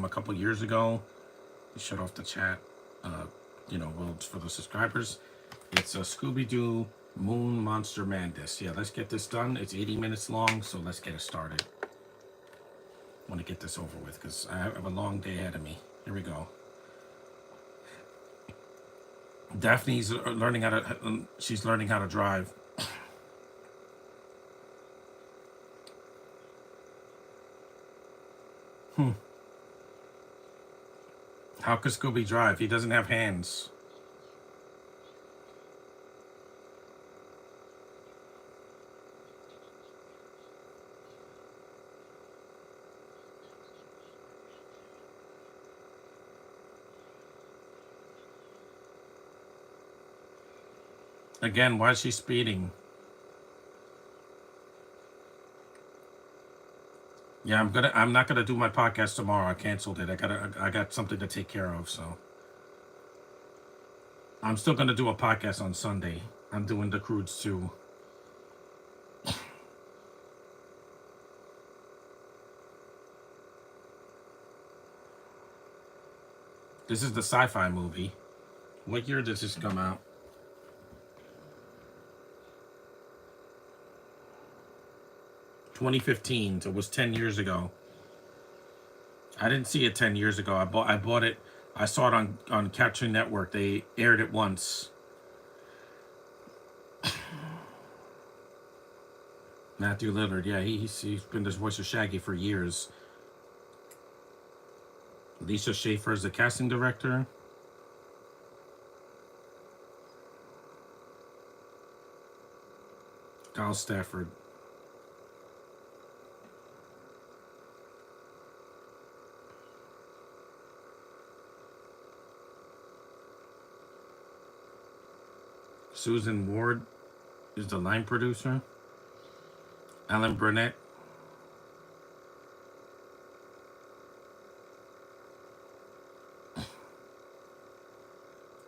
from a couple years ago. Shut off the chat. Well, it's for the subscribers. It's a Scooby-Doo Moon Monster Madness. Yeah, let's get this done. It's 80 minutes long, so let's get it started. I want to get this over with because I have a long day ahead of me. Here we go. Daphne's learning how to. She's learning how to drive. How could Scooby drive? He doesn't have hands. Again, why is she speeding? Yeah, I'm not gonna do my podcast tomorrow. I canceled it. I got something to take care of, so I'm still gonna do a podcast on Sunday. I'm doing the Crudes too. This is the sci-fi movie. What year did this come out? 2015. So it was 10 years ago. I didn't see it 10 years ago. I bought it. I saw it on Cartoon Network. They aired it once. Matthew Lillard. Yeah, he's been the voice of Shaggy for years. Lisa Schaefer is the casting director. Kyle Stafford. Susan Ward is the line producer. Alan Burnett.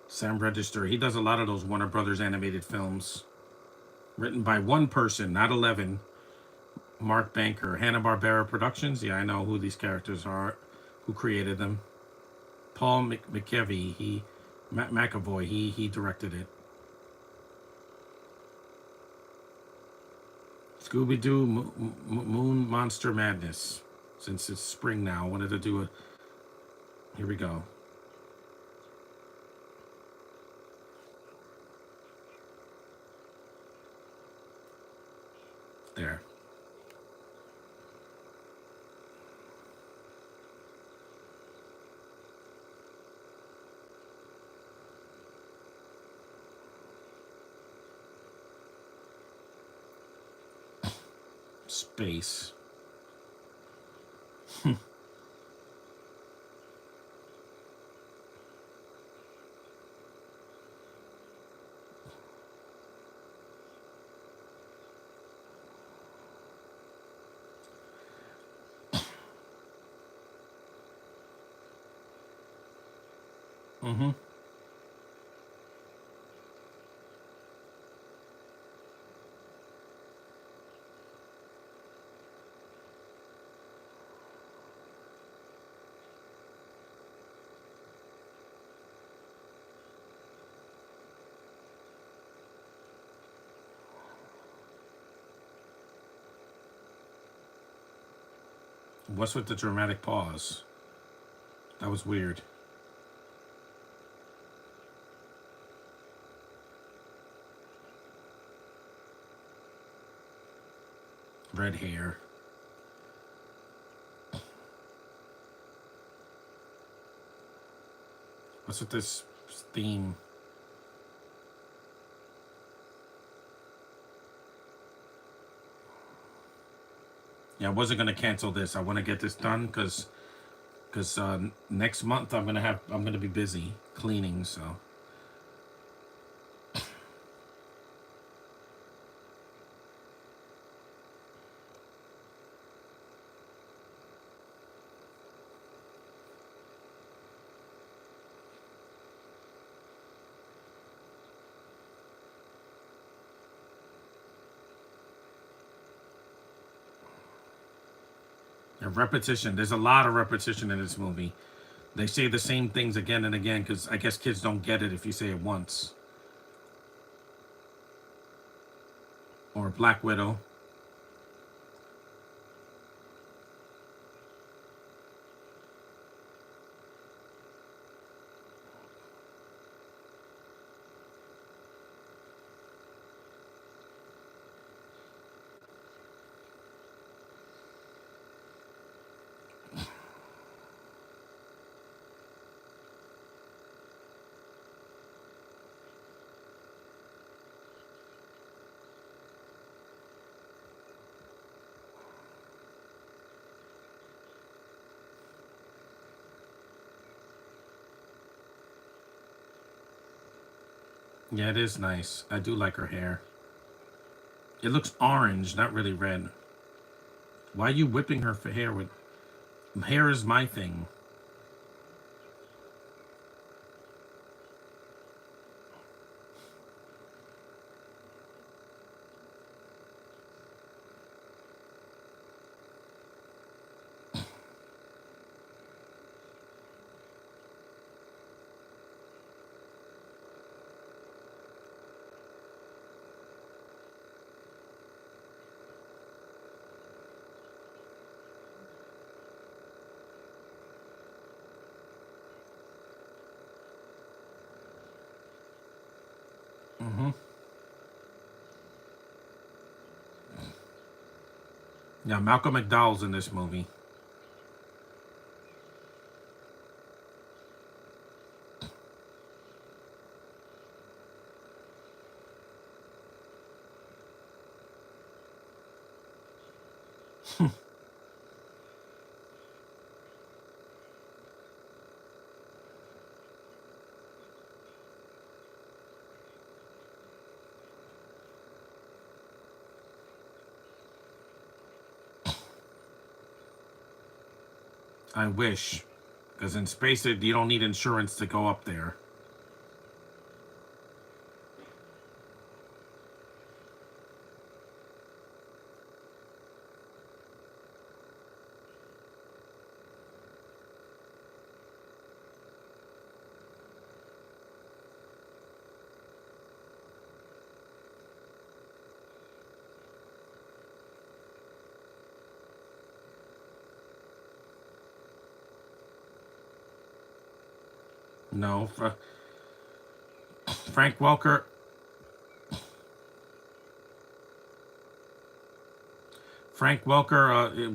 Sam Register. He does a lot of those Warner Brothers animated films. Written by one person, not 11. Mark Banker. Hanna-Barbera Productions. Yeah, I know who these characters are, who created them. Paul McKevy. McAvoy. He directed it. Scooby-Doo Moon Monster Madness. Since it's spring now, I wanted to do it. Here we go. There. Space. Mm-hmm. What's with the dramatic pause? That was weird. Red hair. What's with this theme? Yeah, I wasn't gonna cancel this. I want to get this done because next month I'm gonna be busy cleaning. So And repetition. There's a lot of repetition in this movie. They say the same things again and again because I guess kids don't get it if you say it once. Or Black Widow. Yeah, it is nice. I do like her hair. It looks orange, not really red. Why are you whipping her for hair with... Hair is my thing. Mm-hmm. Yeah, Malcolm McDowell's in this movie. I wish. Because in space, you don't need insurance to go up there. No. Frank Welker... Frank Welker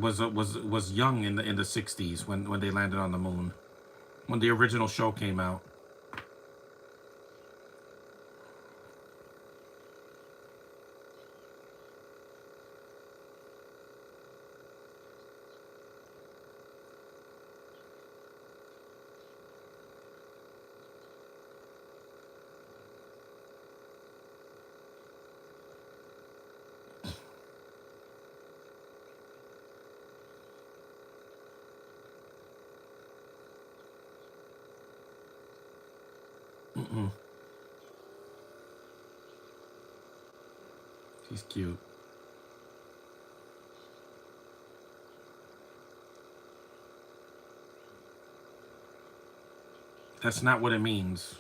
was young in the 60s when they landed on the moon. When the original show came out. Mm-mm. She's cute. That's not what it means.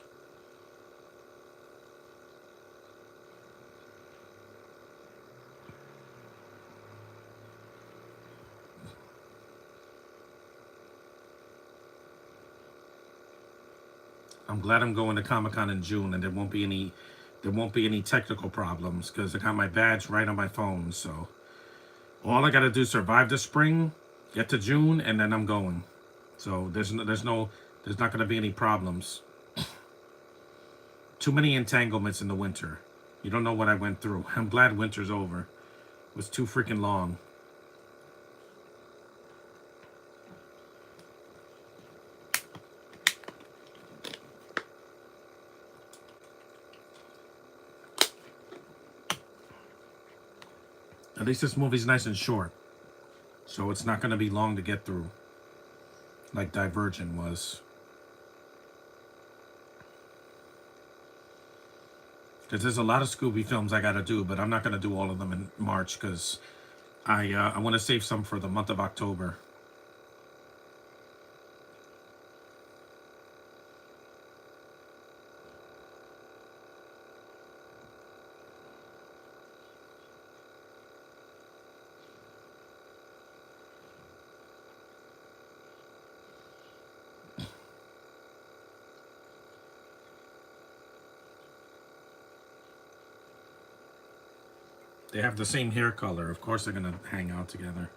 I'm glad I'm going to Comic-Con in June and there won't be any technical problems because I got my badge right on my phone. So all I gotta do is survive the spring, get to June, and then I'm going. So there's not gonna be any problems. Too many entanglements in the winter. You don't know what I went through. I'm glad winter's over. It was too freaking long. At least this movie's nice and short. So it's not going to be long to get through. Like Divergent was. Because there's a lot of Scooby films I got to do, but I'm not going to do all of them in March because I want to save some for the month of October. They have the same hair color. Of course they're gonna hang out together.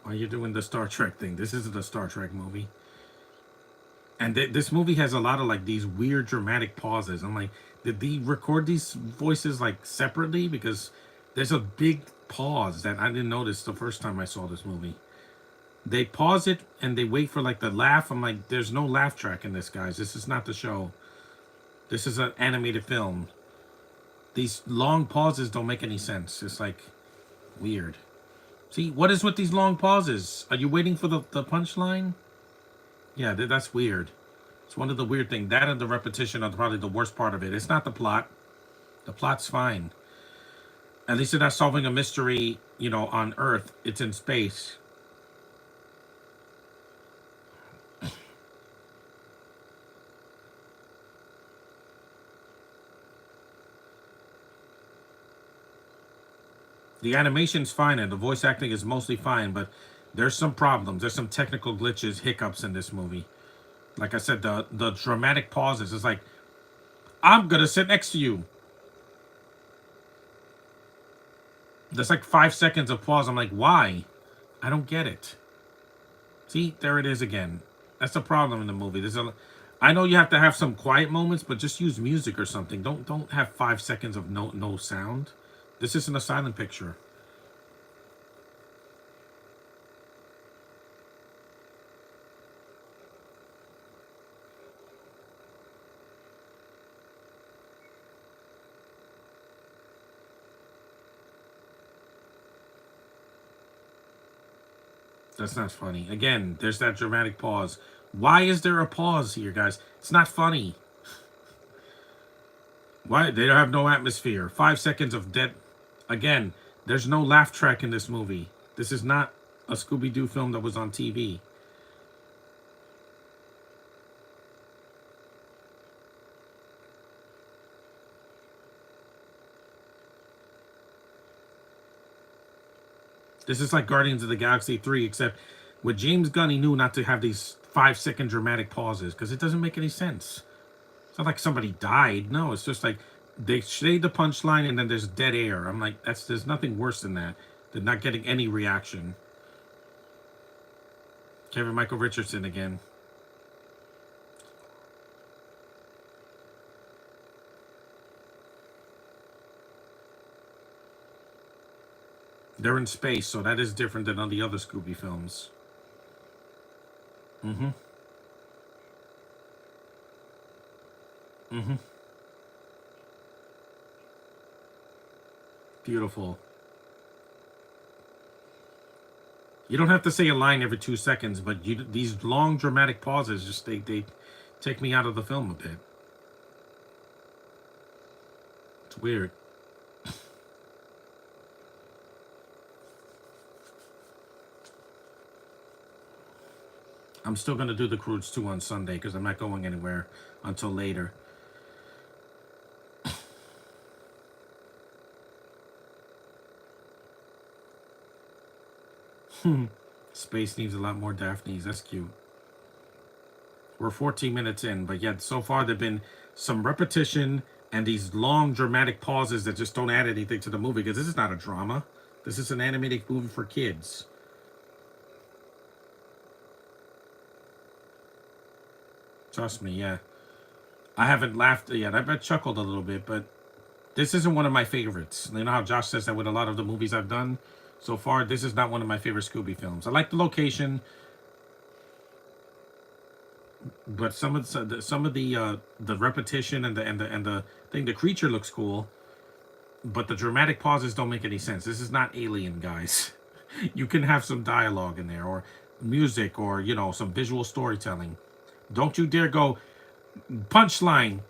Why are you doing the Star Trek thing? This isn't a Star Trek movie. And this movie has a lot of like these weird dramatic pauses. I'm like, did they record these voices like separately? Because there's a big pause that I didn't notice the first time I saw this movie. They pause it and they wait for like the laugh. I'm like, there's no laugh track in this, guys. This is not the show. This is an animated film. These long pauses don't make any sense. It's like weird. See, what is with these long pauses? Are you waiting for the punchline? Yeah, that's weird. It's one of the weird things. That and the repetition are probably the worst part of it. It's not the plot. The plot's fine. At least they're not solving a mystery, on Earth. It's in space. The animation's fine and the voice acting is mostly fine, but there's some problems. There's some technical glitches, hiccups in this movie. Like I said, the dramatic pauses. It's like, I'm gonna sit next to you. There's like 5 seconds of pause. I'm like, why? I don't get it. See, there it is again. That's the problem in the movie. I know you have to have some quiet moments, but just use music or something. Don't have 5 seconds of no sound. This isn't a silent picture. That's not funny. Again, there's that dramatic pause. Why is there a pause here, guys? It's not funny. Why? They don't have no atmosphere. 5 seconds of dead. Again, there's no laugh track in this movie. This is not a Scooby-Doo film that was on TV. This is like Guardians of the Galaxy 3, except with James Gunn, he knew not to have these 5 second dramatic pauses because it doesn't make any sense. It's not like somebody died. No, it's just like they say the punchline and then there's dead air. I'm like, there's nothing worse than that. They're not getting any reaction. Kevin Michael Richardson again. They're in space, so that is different than on the other Scooby films. Mm-hmm. Mm-hmm. Beautiful. You don't have to say a line every 2 seconds, but these long dramatic pauses just they take me out of the film a bit. It's weird. I'm still gonna do the Croods 2 on Sunday because I'm not going anywhere until later. Space needs a lot more Daphnes. That's cute. We're 14 minutes in, but yet so far there've been some repetition and these long dramatic pauses that just don't add anything to the movie because this is not a drama. This is an animated movie for kids. Trust me, yeah. I haven't laughed yet. I've chuckled a little bit, but this isn't one of my favorites. You know how Josh says that with a lot of the movies I've done so far? This is not one of my favorite Scooby films. I like the location, but some of the repetition and the thing, the creature looks cool, but the dramatic pauses don't make any sense. This is not Alien, guys. You can have some dialogue in there or music or some visual storytelling. Don't you dare go punchline.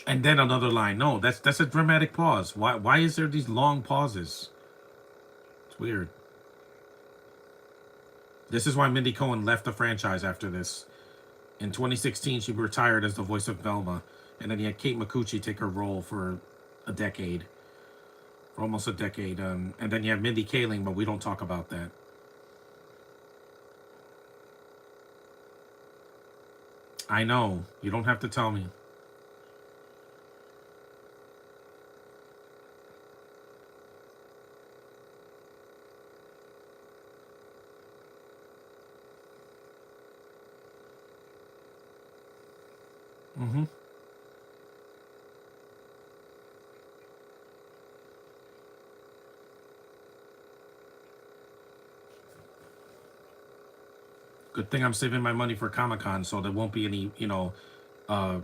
And then another line. No, that's a dramatic pause. Why is there these long pauses? It's weird. This is why Mindy Cohen left the franchise after this. In 2016, she retired as the voice of Velma, and then you had Kate Micucci take her role for a decade, for almost a decade. And then you have Mindy Kaling, but we don't talk about that. I know. You don't have to tell me. Mm-hmm. Good thing I'm saving my money for Comic-Con, so there won't be any, uh,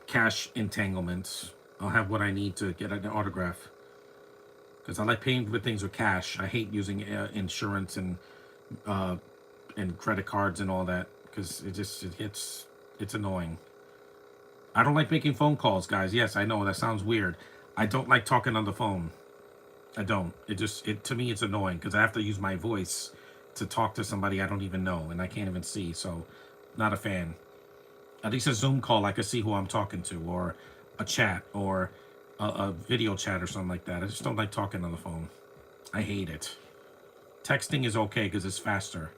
cash entanglements. I'll have what I need to get an autograph. Because I like paying for things with cash. I hate using insurance uh, and credit cards and all that. Because it's annoying. I don't like making phone calls, guys. Yes, I know that sounds weird. I don't like talking on the phone. I don't. To me, it's annoying because I have to use my voice to talk to somebody I don't even know and I can't even see. So, not a fan. At least a Zoom call, I could see who I'm talking to, or a chat, or a video chat, or something like that. I just don't like talking on the phone. I hate it. Texting is okay because it's faster.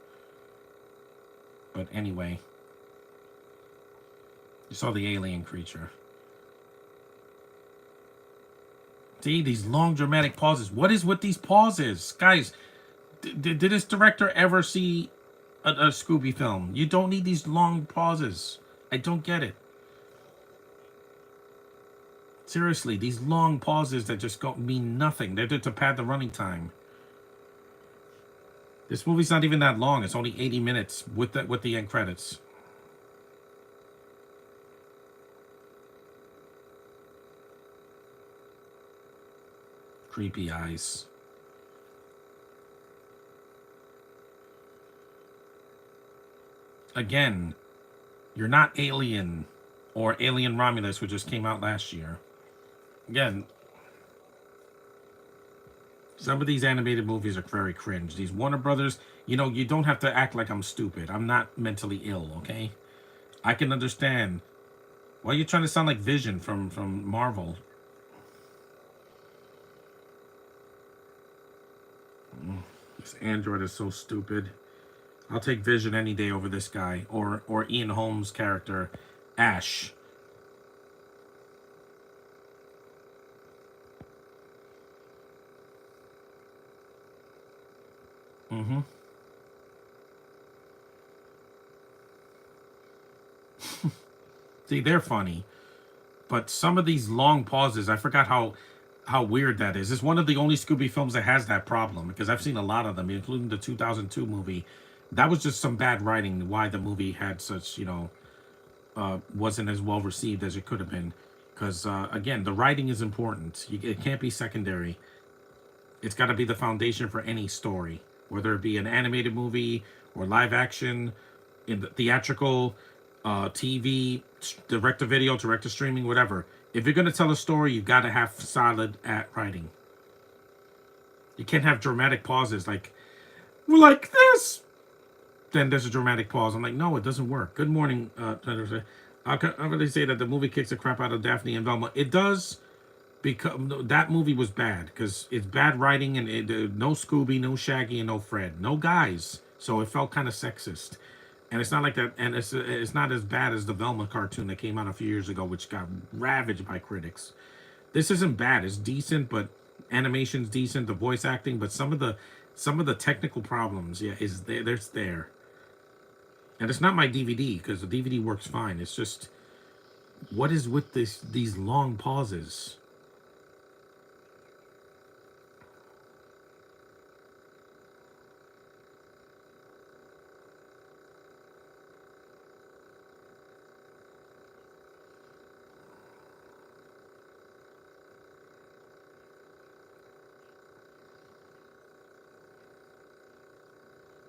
But anyway, you saw the alien creature. See, these long dramatic pauses. What is with these pauses? Guys, did this director ever see a Scooby film? You don't need these long pauses. I don't get it. Seriously, these long pauses that just mean nothing. They're there to pad the running time. This movie's not even that long. It's only 80 minutes with the end credits. Creepy eyes. Again, you're not Alien or Alien Romulus, which just came out last year. Again, some of these animated movies are very cringe. These Warner Brothers, you don't have to act like I'm stupid. I'm not mentally ill, okay? I can understand. Why are you trying to sound like Vision from Marvel? This android is so stupid. I'll take Vision any day over this guy. Or Ian Holmes' character, Ash. Mm-hmm. See, they're funny. But some of these long pauses, I forgot how weird that is. It's one of the only Scooby films that has that problem because I've seen a lot of them, including the 2002 movie. That was just some bad writing. Why the movie had such, wasn't as well received as it could have been. Because again, the writing is important. It can't be secondary. It's got to be the foundation for any story, whether it be an animated movie or live action, in the theatrical, TV, direct to video, direct to streaming, whatever. If you're gonna tell a story, you got to have solid at writing. You can't have dramatic pauses like this. Then there's a dramatic pause. I'm like, no, it doesn't work. Good morning, I'm gonna say that the movie kicks the crap out of Daphne and Velma. It does because that movie was bad because it's bad writing and no Scooby, no Shaggy, and no Fred, no guys. So it felt kind of sexist. And it's not like that, and it's not as bad as the Velma cartoon that came out a few years ago, which got ravaged by critics. This isn't bad; it's decent, but animation's decent, the voice acting, but some of the technical problems, yeah, is there. There's there, and it's not my DVD because the DVD works fine. It's just what is with these long pauses.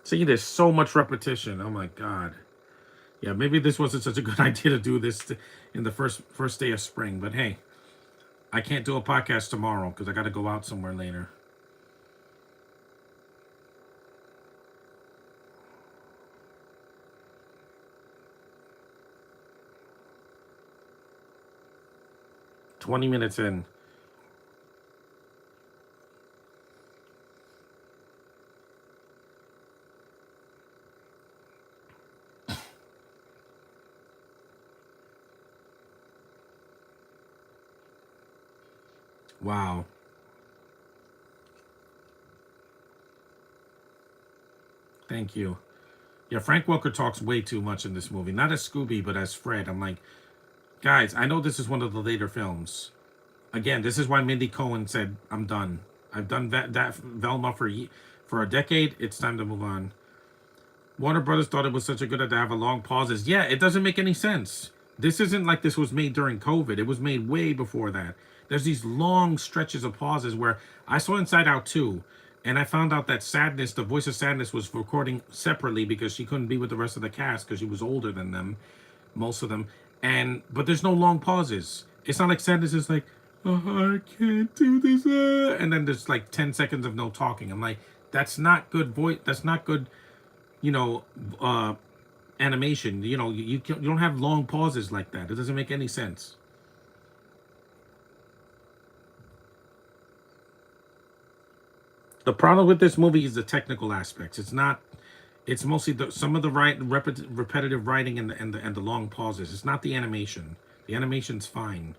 See, there's so much repetition. Oh my god. Yeah, maybe this wasn't such a good idea to do this in the first day of spring. But hey, I can't do a podcast tomorrow because I got to go out somewhere later. 20 minutes in. Wow. Thank you. Yeah, Frank Welker talks way too much in this movie. Not as Scooby, but as Fred. I'm like, guys, I know this is one of the later films. Again, this is why Mindy Cohen said, "I'm done. I've done that Velma for a decade. It's time to move on." Warner Brothers thought it was such a good idea to have a long pauses. Yeah, it doesn't make any sense. This isn't like this was made during COVID. It was made way before that. There's these long stretches of pauses where I saw Inside Out 2, and I found out that Sadness, the voice of Sadness, was recording separately because she couldn't be with the rest of the cast because she was older than them, most of them. But there's no long pauses. It's not like Sadness is like, oh, I can't do this, and then there's like 10 seconds of no talking. I'm like, that's not good voice. That's not good, you know, animation. You know, you don't have long pauses like that. It doesn't make any sense. The problem with this movie is the technical aspects. It's not. It's mostly some of the repetitive writing and the long pauses. It's not the animation. The animation's fine,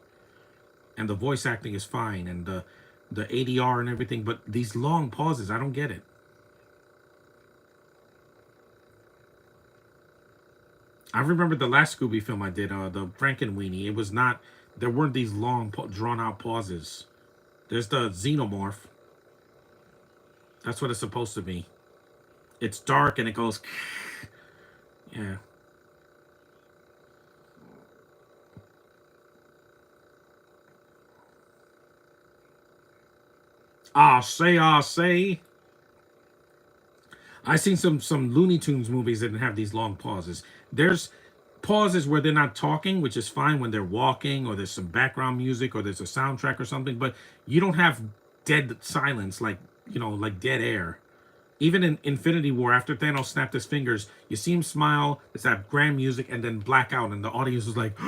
and the voice acting is fine, and the ADR and everything. But these long pauses, I don't get it. I remember the last Scooby film I did, the Frankenweenie. It was not. There weren't these long, drawn out pauses. There's the xenomorph. That's what it's supposed to be. It's dark and it goes. Yeah. I say. I seen some Looney Tunes movies that didn't have these long pauses. There's pauses where they're not talking, which is fine when they're walking, or there's some background music, or there's a soundtrack or something. But you don't have dead silence like like dead air. Even in Infinity War, after Thanos snapped his fingers, you see him smile, there's that grand music, and then black out, and the audience is like,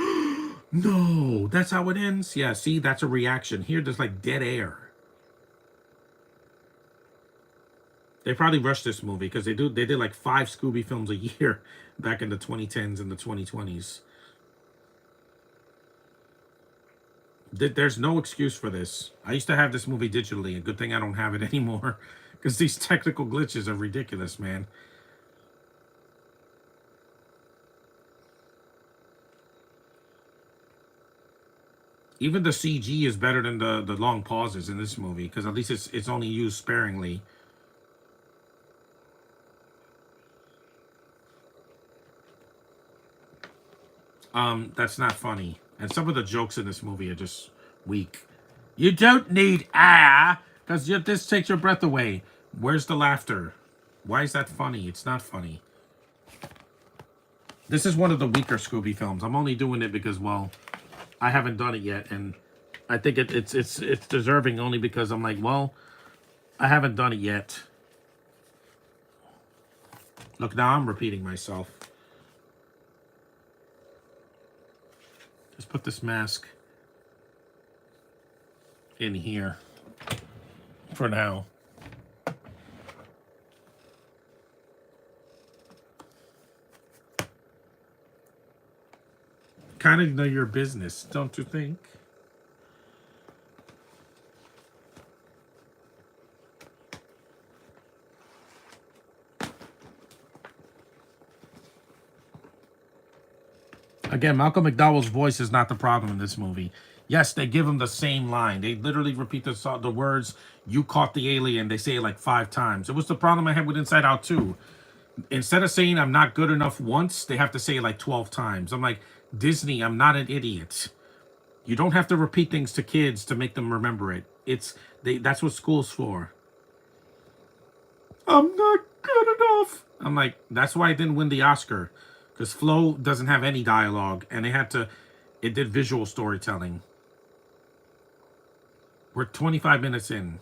no, that's how it ends? Yeah, see, that's a reaction. Here, there's like dead air. They probably rushed this movie because they did like 5 Scooby films a year back in the 2010s and the 2020s. There's no excuse for this. I used to have this movie digitally. A good thing I don't have it anymore because these technical glitches are ridiculous, man. Even the CG is better than the long pauses in this movie because at least it's only used sparingly. That's not funny. And some of the jokes in this movie are just weak. You don't need air because this takes your breath away. Where's the laughter? Why is that funny? It's not funny. This is one of the weaker Scooby films. I'm only doing it because, well, I haven't done it yet, and I think it's deserving only because I'm like, well, I haven't done it yet. Look, now I'm repeating myself. Let's put this mask in here for now. Kind of know your business, don't you think? Again, Malcolm McDowell's voice is not the problem in this movie. Yes, they give him the same line. They literally repeat the words, "You caught the alien." They say it like 5 times. It was the problem I had with Inside Out 2. Instead of saying I'm not good enough once, they have to say it like 12 times. I'm like, Disney, I'm not an idiot. You don't have to repeat things to kids to make them remember it. That's what school's for. I'm not good enough. I'm like, that's why I didn't win the Oscar. Because Flo doesn't have any dialogue, and it did visual storytelling. We're 25 minutes in.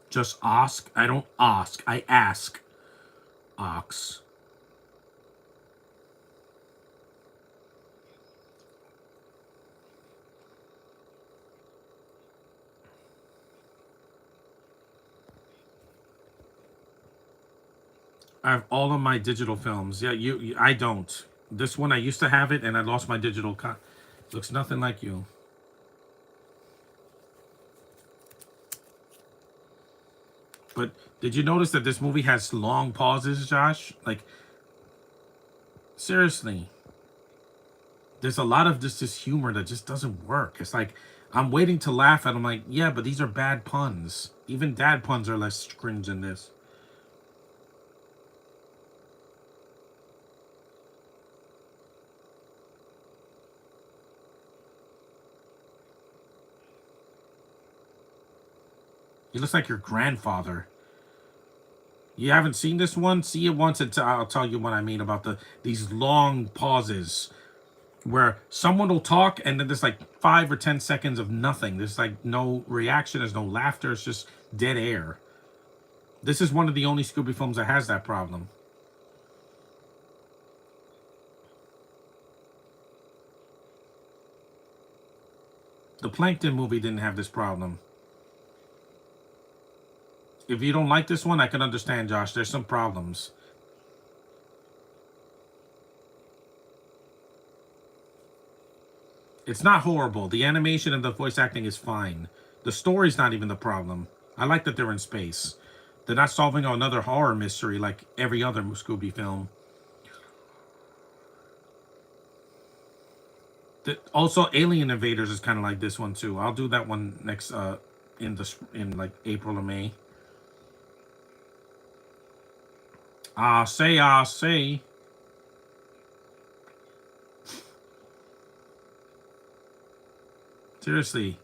Just ask. I don't ask. I ask. Ox. I have all of my digital films. Yeah, I don't. This one I used to have it, and I lost my digital. Looks nothing like you. But did you notice that this movie has long pauses, Josh? Like, seriously, there's a lot of this humor that just doesn't work. It's like I'm waiting to laugh, and I'm like, yeah, but these are bad puns. Even dad puns are less cringe than this. He looks like your grandfather. You haven't seen this one? See it once, and I'll tell you what I mean about these long pauses where someone will talk and then there's like 5 or 10 seconds of nothing. There's like no reaction. There's no laughter. It's just dead air. This is one of the only Scooby films that has that problem. The Plankton movie didn't have this problem. If you don't like this one, I can understand, Josh. There's some problems. It's not horrible. The animation and the voice acting is fine. The story's not even the problem. I like that they're in space. They're not solving another horror mystery like every other Scooby film. Also, Alien Invaders is kind of like this one too. I'll do that one next in like April or May. Say. Seriously.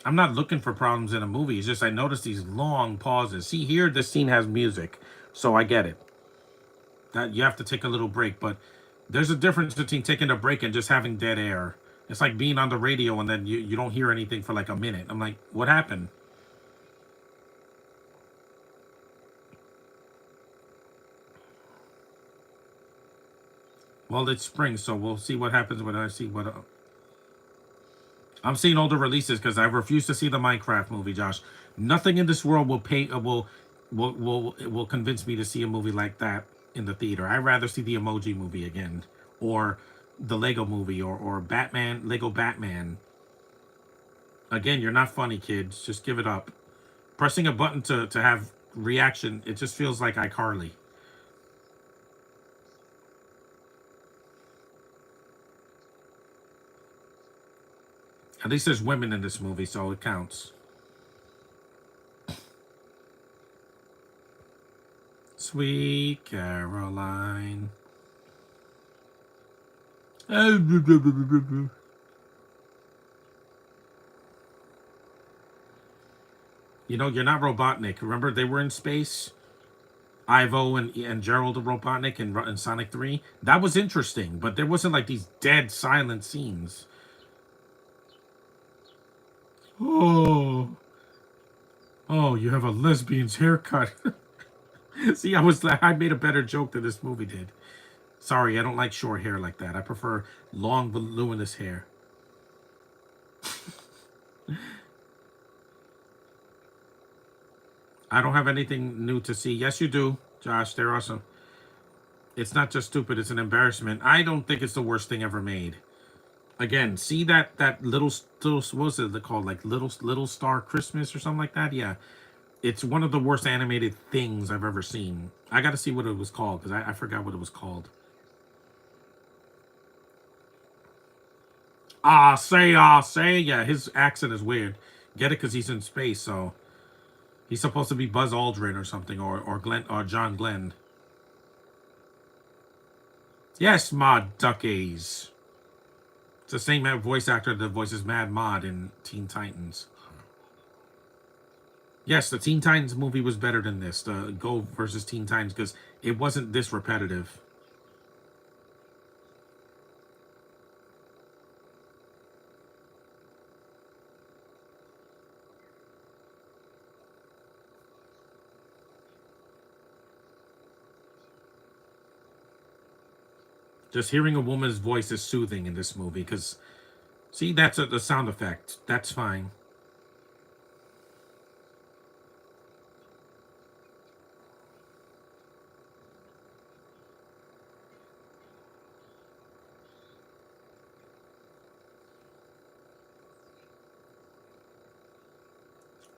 I'm not looking for problems in a movie. It's just I notice these long pauses. See here, this scene has music, so I get it. That you have to take a little break, but there's a difference between taking a break and just having dead air. It's like being on the radio and then you don't hear anything for like a minute. I'm like, what happened? Well, it's spring, so we'll see what happens when I see what. I'm seeing older releases because I refuse to see the Minecraft movie, Josh. Nothing in this world will pay will convince me to see a movie like that in the theater. I'd rather see the Emoji Movie again, or the Lego Movie, or Batman, Lego Batman. Again, you're not funny, kids. Just give it up. Pressing a button to have reaction, it just feels like iCarly. At least there's women in this movie, so it counts. Sweet Caroline. You know, you're not Robotnik. Remember, they were in space? Ivo and Gerald Robotnik in Sonic 3. That was interesting, but there wasn't like these dead silent scenes. Oh, oh, you have a lesbian's haircut. See, I made a better joke than this movie did. Sorry, I don't like short hair like that. I prefer long, voluminous hair. I don't have anything new to see. Yes, you do, Josh. They're awesome. It's not just stupid; it's an embarrassment. I don't think it's the worst thing ever made. Again, see that little what was it called, like little Star Christmas or something like that? Yeah, it's one of the worst animated things I've ever seen. I got to see what it was called because I forgot what it was called. Say. Yeah, his accent is weird. Get it? Because he's in space, so he's supposed to be Buzz Aldrin or something, or Glenn or John Glenn. Yes, Mod Duckies. It's the same voice actor that voices Mad Mod in Teen Titans. Yes, the Teen Titans movie was better than this, the Go versus Teen Titans, because it wasn't this repetitive. Just hearing a woman's voice is soothing in this movie because, see, that's the sound effect. That's fine.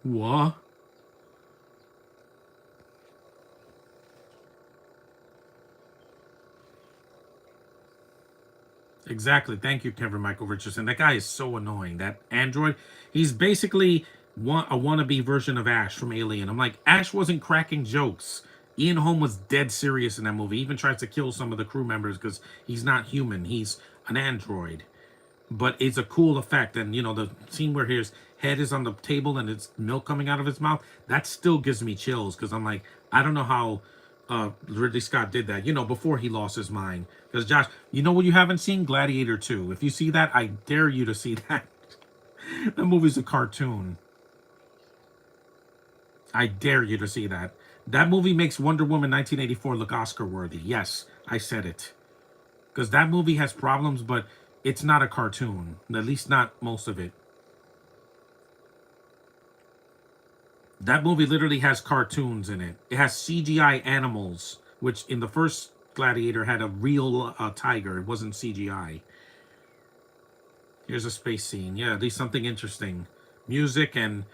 What? Exactly. Thank you, Kevin Michael Richardson. That guy is so annoying. That android, he's basically a wannabe version of Ash from Alien. I'm like, Ash wasn't cracking jokes. Ian Holm was dead serious in that movie. He even tries to kill some of the crew members because he's not human. He's an android. But it's a cool effect. And, you know, the scene where his head is on the table and it's milk coming out of his mouth, that still gives me chills because I'm like, I don't know how Ridley Scott did that, you know, before he lost his mind. Because, Josh, you know what you haven't seen? Gladiator 2. If you see that, I dare you to see that. That movie's a cartoon. I dare you to see that. That movie makes Wonder Woman 1984 look Oscar worthy. Yes, I said it. Because that movie has problems, but it's not a cartoon. At least not most of it. That movie literally has cartoons in it. It has CGI animals, which in the first Gladiator had a real tiger. It wasn't CGI. Here's a space scene. Yeah, at least something interesting. Music and...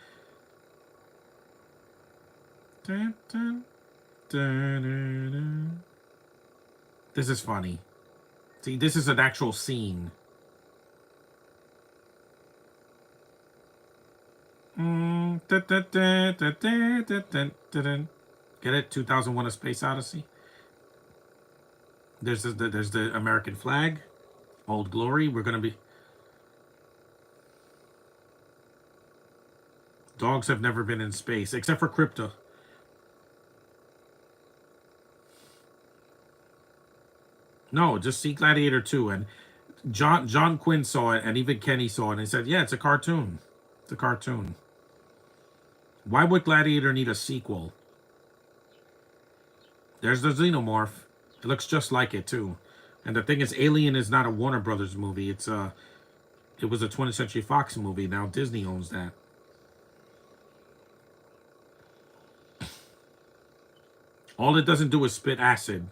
Dun, dun, dun, dun, dun. This is funny. See, this is an actual scene. Get it? 2001: A Space Odyssey. There's the American flag. Old Glory. We're gonna be... Dogs have never been in space, except for Crypto. No, just see Gladiator 2. And John Quinn saw it, and even Kenny saw it, and he said, yeah, it's a cartoon. It's a cartoon. Why would Gladiator need a sequel? There's the Xenomorph. It looks just like it, too. And the thing is, Alien is not a Warner Brothers movie. It was a 20th Century Fox movie. Now Disney owns that. All it doesn't do is spit acid.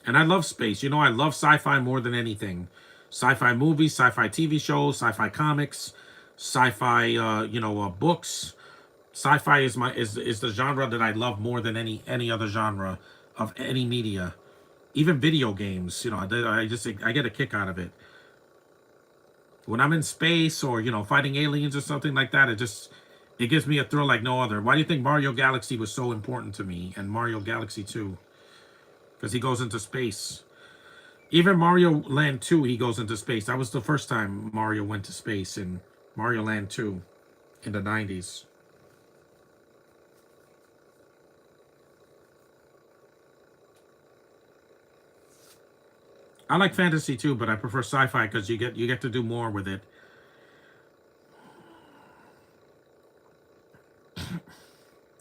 And I love space. You know, I love sci-fi more than anything. Sci-fi movies, sci-fi TV shows, sci-fi comics, sci-fi, books. Sci-fi is the genre that I love more than any other genre of any media. Even video games. You know, I get a kick out of it. When I'm in space or, you know, fighting aliens or something like that, it gives me a thrill like no other. Why do you think Mario Galaxy was so important to me, and Mario Galaxy 2? Because he goes into space. Even Mario Land 2, he goes into space. That was the first time Mario went to space in Mario Land 2 in the 90s. I like fantasy too, but I prefer sci-fi because you get to do more with it.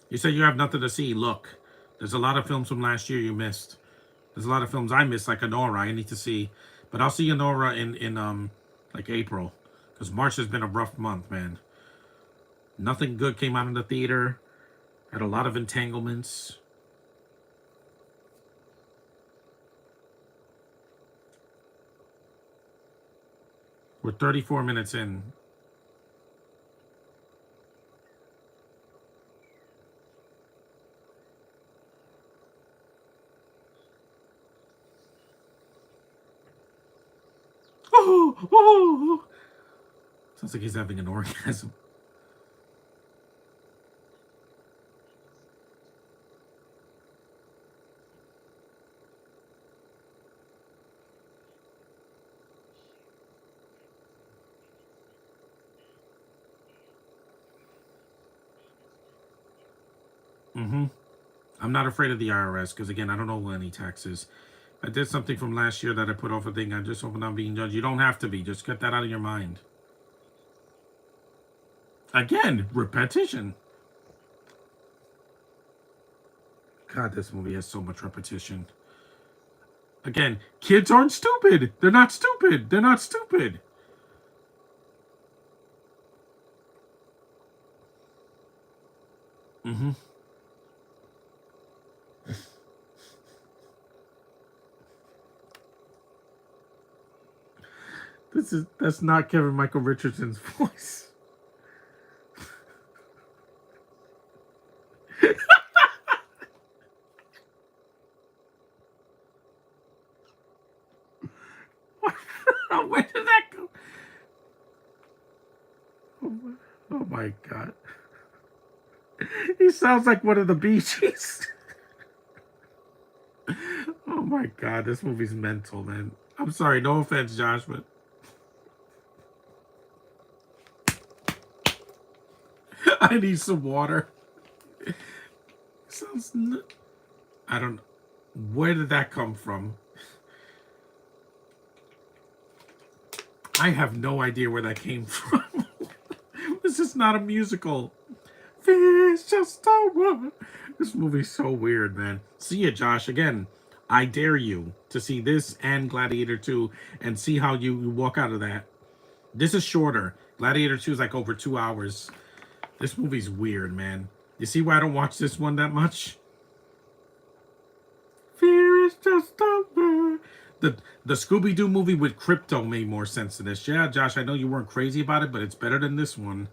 You said you have nothing to see. Look, there's a lot of films from last year you missed. There's a lot of films I missed, like Anora. I need to see, but I'll see Anora in like April, because March has been a rough month, man. Nothing good came out in the theater. Had a lot of entanglements. We're 34 minutes in. Oh, oh, oh. Sounds like he's having an orgasm. Mm-hmm. I'm not afraid of the IRS because, again, I don't know any taxes. I did something from last year that I put off a thing. I just hope I'm not being judged. You don't have to be. Just get that out of your mind. Again, repetition. God, this movie has so much repetition. Again, kids aren't stupid. They're not stupid. They're not stupid. Mm-hmm. That's not Kevin Michael Richardson's voice. Where did that go? Oh my god. He sounds like one of the Bee Gees. Oh my god, this movie's mental, man. I'm sorry, no offense, Josh, but I need some water. Sounds. I don't. Where did that come from? I have no idea where that came from. This is not a musical. It's just a woman. This movie's so weird, man. See ya, Josh. Again, I dare you to see this and Gladiator 2 and see how you walk out of that. This is shorter. Gladiator 2 is like over 2 hours. This movie's weird, man. You see why I don't watch this one that much? Fear is just a word. The Scooby-Doo movie with Crypto made more sense than this. Yeah, Josh, I know you weren't crazy about it, but it's better than this one.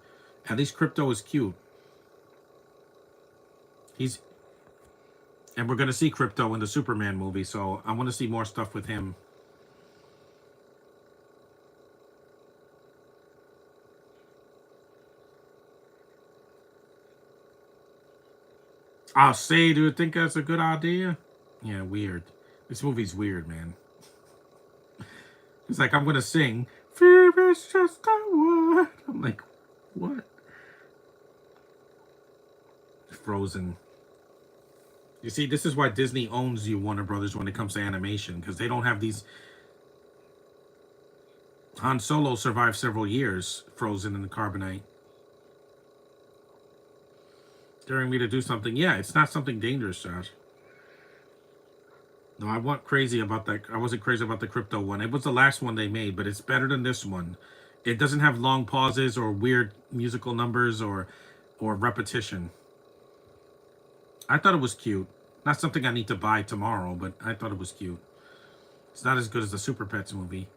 At least Crypto is cute. And we're gonna see Crypto in the Superman movie, so I want to see more stuff with him. I'll say, do you think that's a good idea? Yeah, weird. This movie's weird, man. It's like I'm gonna sing. Fear is just a word. I'm like, what? Frozen. You see, this is why Disney owns you, Warner Brothers, when it comes to animation, because they don't have these. Han Solo survived several years frozen in the carbonite. Daring me to do something. Yeah, it's not something dangerous, Josh. No, I wasn't crazy about that. I wasn't crazy about the Crypto one. It was the last one they made, but it's better than this one. It doesn't have long pauses or weird musical numbers or repetition. I thought it was cute. Not something I need to buy tomorrow, but I thought it was cute. It's not as good as the Super Pets movie.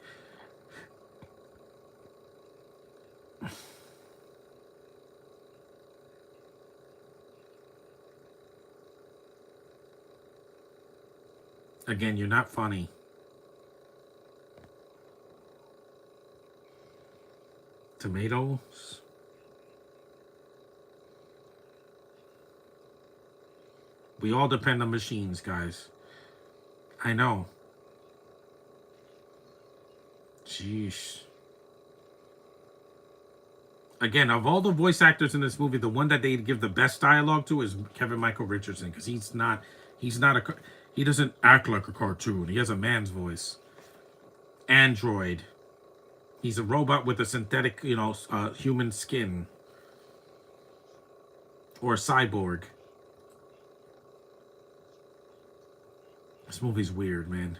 Again, you're not funny. Tomatoes. We all depend on machines, guys. I know. Jeez. Again, of all the voice actors in this movie, the one that they give the best dialogue to is Kevin Michael Richardson, because he's not a, he doesn't act like a cartoon. He has a man's voice. Android. He's a robot with a synthetic, human skin. Or a cyborg. This movie's weird, man.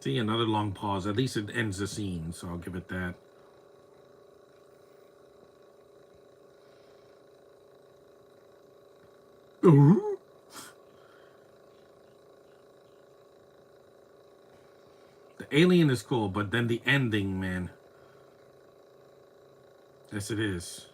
See, another long pause. At least it ends the scene, so I'll give it that. Ooh. The alien is cool, but then the ending, man. Yes, it is.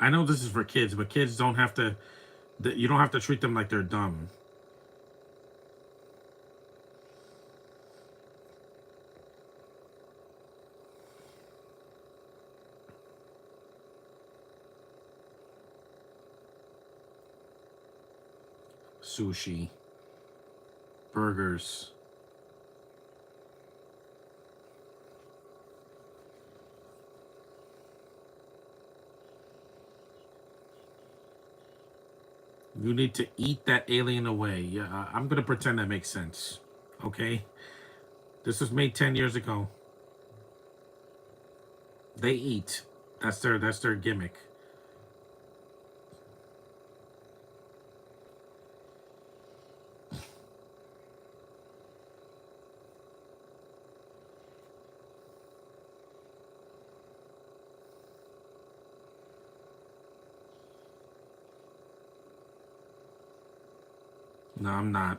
I know this is for kids, but kids don't have to. You don't have to treat them like they're dumb. Sushi. Burgers. You need to eat that alien away. Yeah, I'm gonna pretend that makes sense. Okay? This was made 10 years ago. They eat. That's their gimmick. No, I'm not.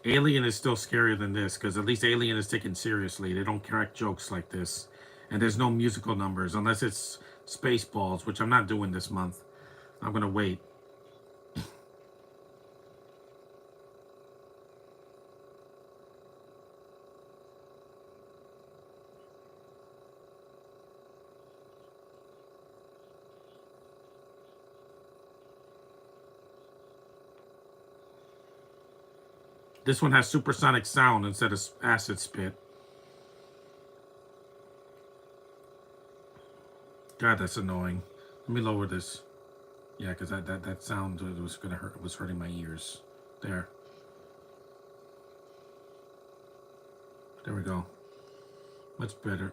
Alien is still scarier than this because at least Alien is taken seriously. They don't crack jokes like this. And there's no musical numbers unless it's Spaceballs, which I'm not doing this month. I'm going to wait. This one has supersonic sound instead of acid spit. God, that's annoying. Let me lower this. Yeah, because that sound was gonna hurt. Was hurting my ears. There. There we go. Much better.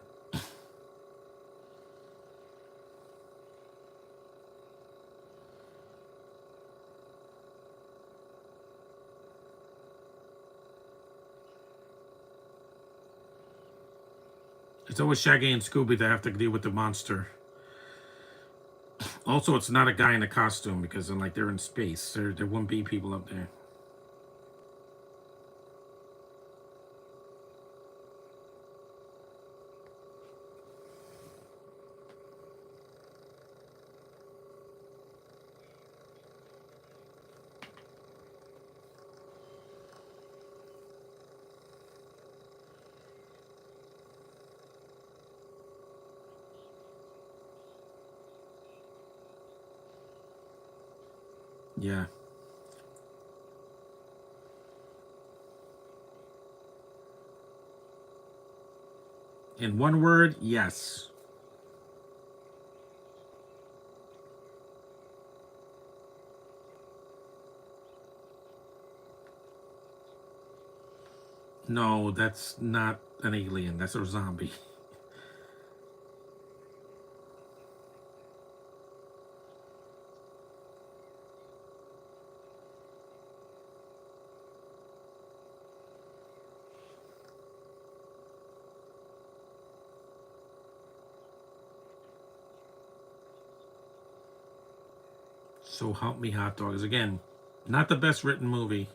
It's always Shaggy and Scooby that have to deal with the monster. Also, it's not a guy in a costume because they're in space. There wouldn't be people up there. Yeah. In one word, yes. No, that's not an alien. That's a zombie. So help me, hot dogs. Again, not the best written movie.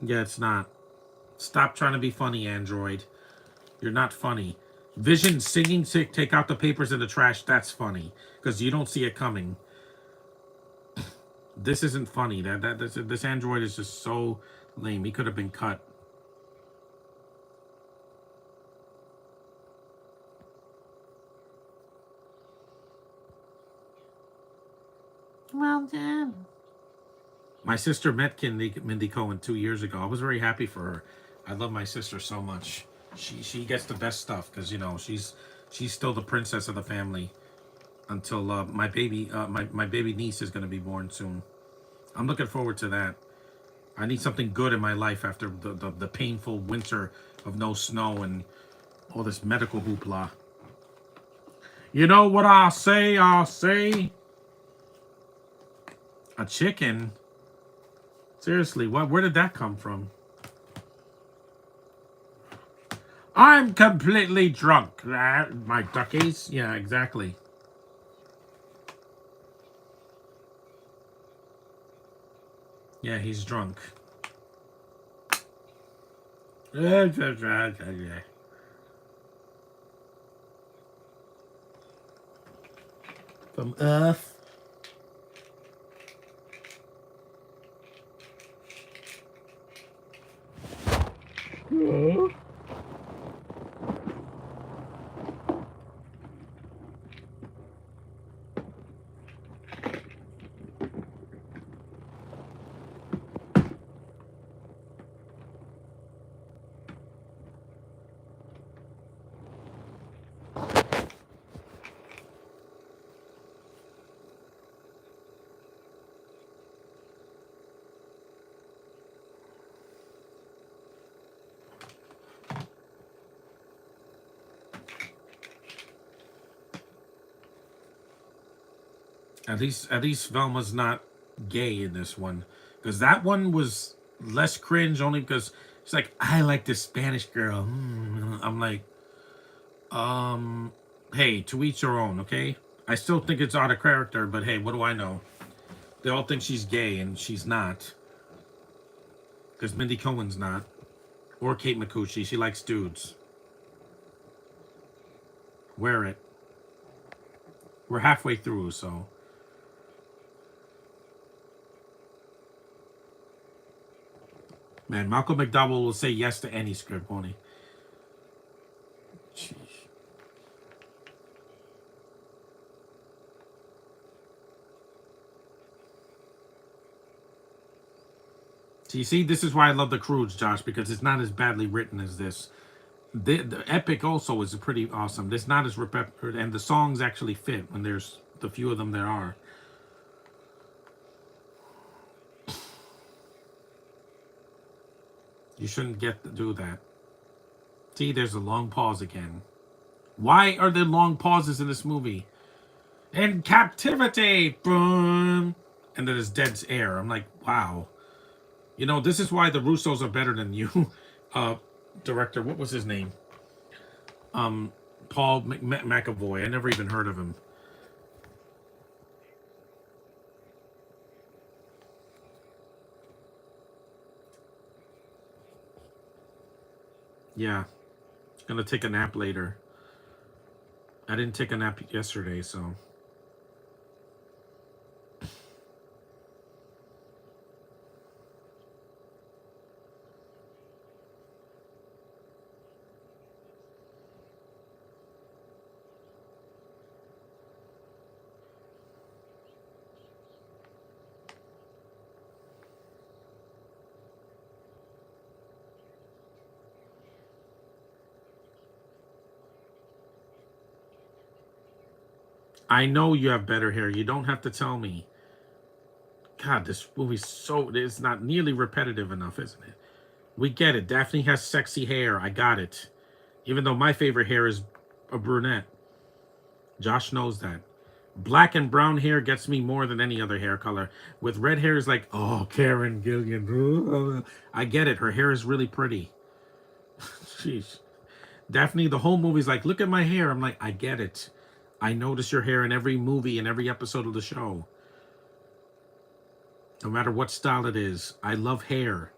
Yeah, it's not. Stop trying to be funny, Android. You're not funny. Vision singing sick, take out the papers in the trash, that's funny. Because you don't see it coming. This isn't funny. This android is just so lame. He could have been cut. Well done. My sister met Mindy Cohen 2 years ago. I was very happy for her. I love my sister so much. She gets the best stuff because she's still the princess of the family until my baby niece is gonna be born soon. I'm looking forward to that. I need something good in my life after the painful winter of no snow and all this medical hoopla. You know what I'll say? I'll say a chicken. Seriously, what? Where did that come from? I'm completely drunk. My duckies? Yeah, exactly. Yeah, he's drunk. From Earth. At least Velma's not gay in this one, because that one was less cringe only because she's like, I like this Spanish girl. I'm like, hey, to each your own, okay? I still think it's out of character, but hey, what do I know? They all think she's gay and she's not, because Mindy Cohen's not, or Kate McCucci. She likes dudes. Wear it. We're halfway through, so. Man, Malcolm McDowell will say yes to any script, won't he? Jeez. So you see, this is why I love The Croods, Josh, because it's not as badly written as this. The epic also is pretty awesome. It's not as repetitive, and the songs actually fit when there's the few of them there are. You shouldn't get to do that. See, there's a long pause again. Why are there long pauses in this movie? In captivity, boom, and then there's dead air. I'm like, wow. You know, this is why the Russos are better than you. Uh, director, what was his name? Paul McAvoy. I never even heard of him. Yeah, gonna take a nap later. I didn't take a nap yesterday, so. I know you have better hair. You don't have to tell me. God, this movie's so. It's not nearly repetitive enough, isn't it? We get it. Daphne has sexy hair. I got it. Even though my favorite hair is a brunette. Josh knows that. Black and brown hair gets me more than any other hair color. With red hair is like, oh, Karen Gillian. I get it. Her hair is really pretty. Sheesh. Daphne, the whole movie's like, look at my hair. I'm like, I get it. I notice your hair in every movie and every episode of the show. No matter what style it is. I love hair.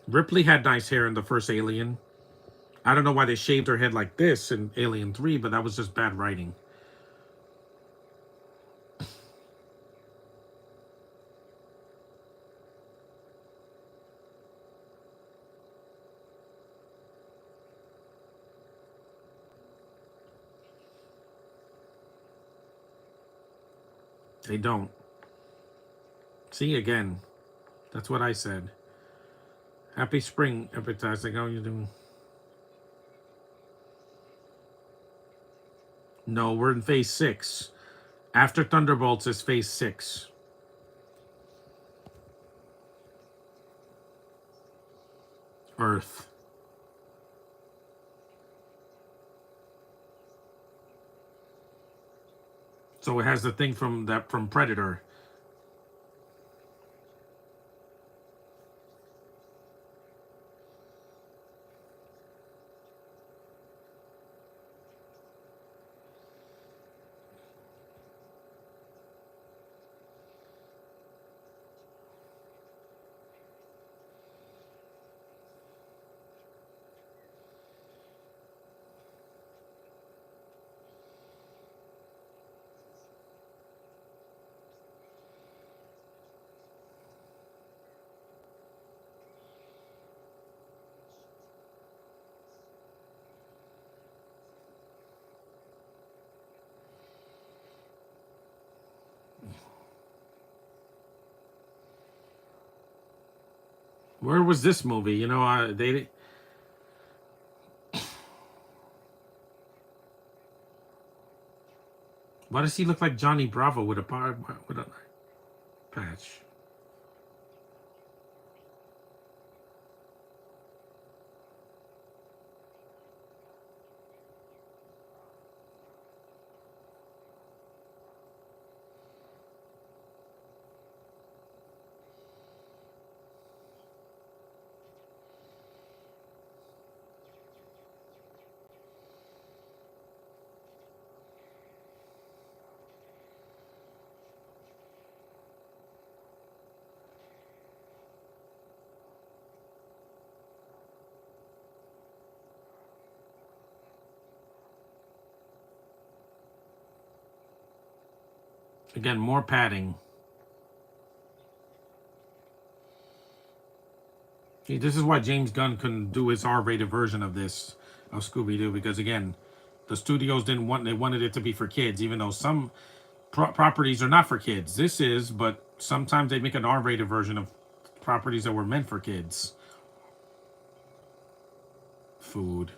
Ripley had nice hair in the first Alien. I don't know why they shaved her head like this in Alien 3, but that was just bad writing. They don't. See, again, that's what I said. Happy spring, appetizing. How are you doing? No, we're in phase 6. After Thunderbolts is phase 6. Earth. So it has the thing from Predator. Where was this movie? You know, they. Why does he look like Johnny Bravo with a patch? Again, more padding. See, this is why James Gunn couldn't do his R-rated version of this, of Scooby-Doo, because again, the studios didn't want, they wanted it to be for kids, even though some properties are not for kids. This is, but sometimes they make an R-rated version of properties that were meant for kids. Food.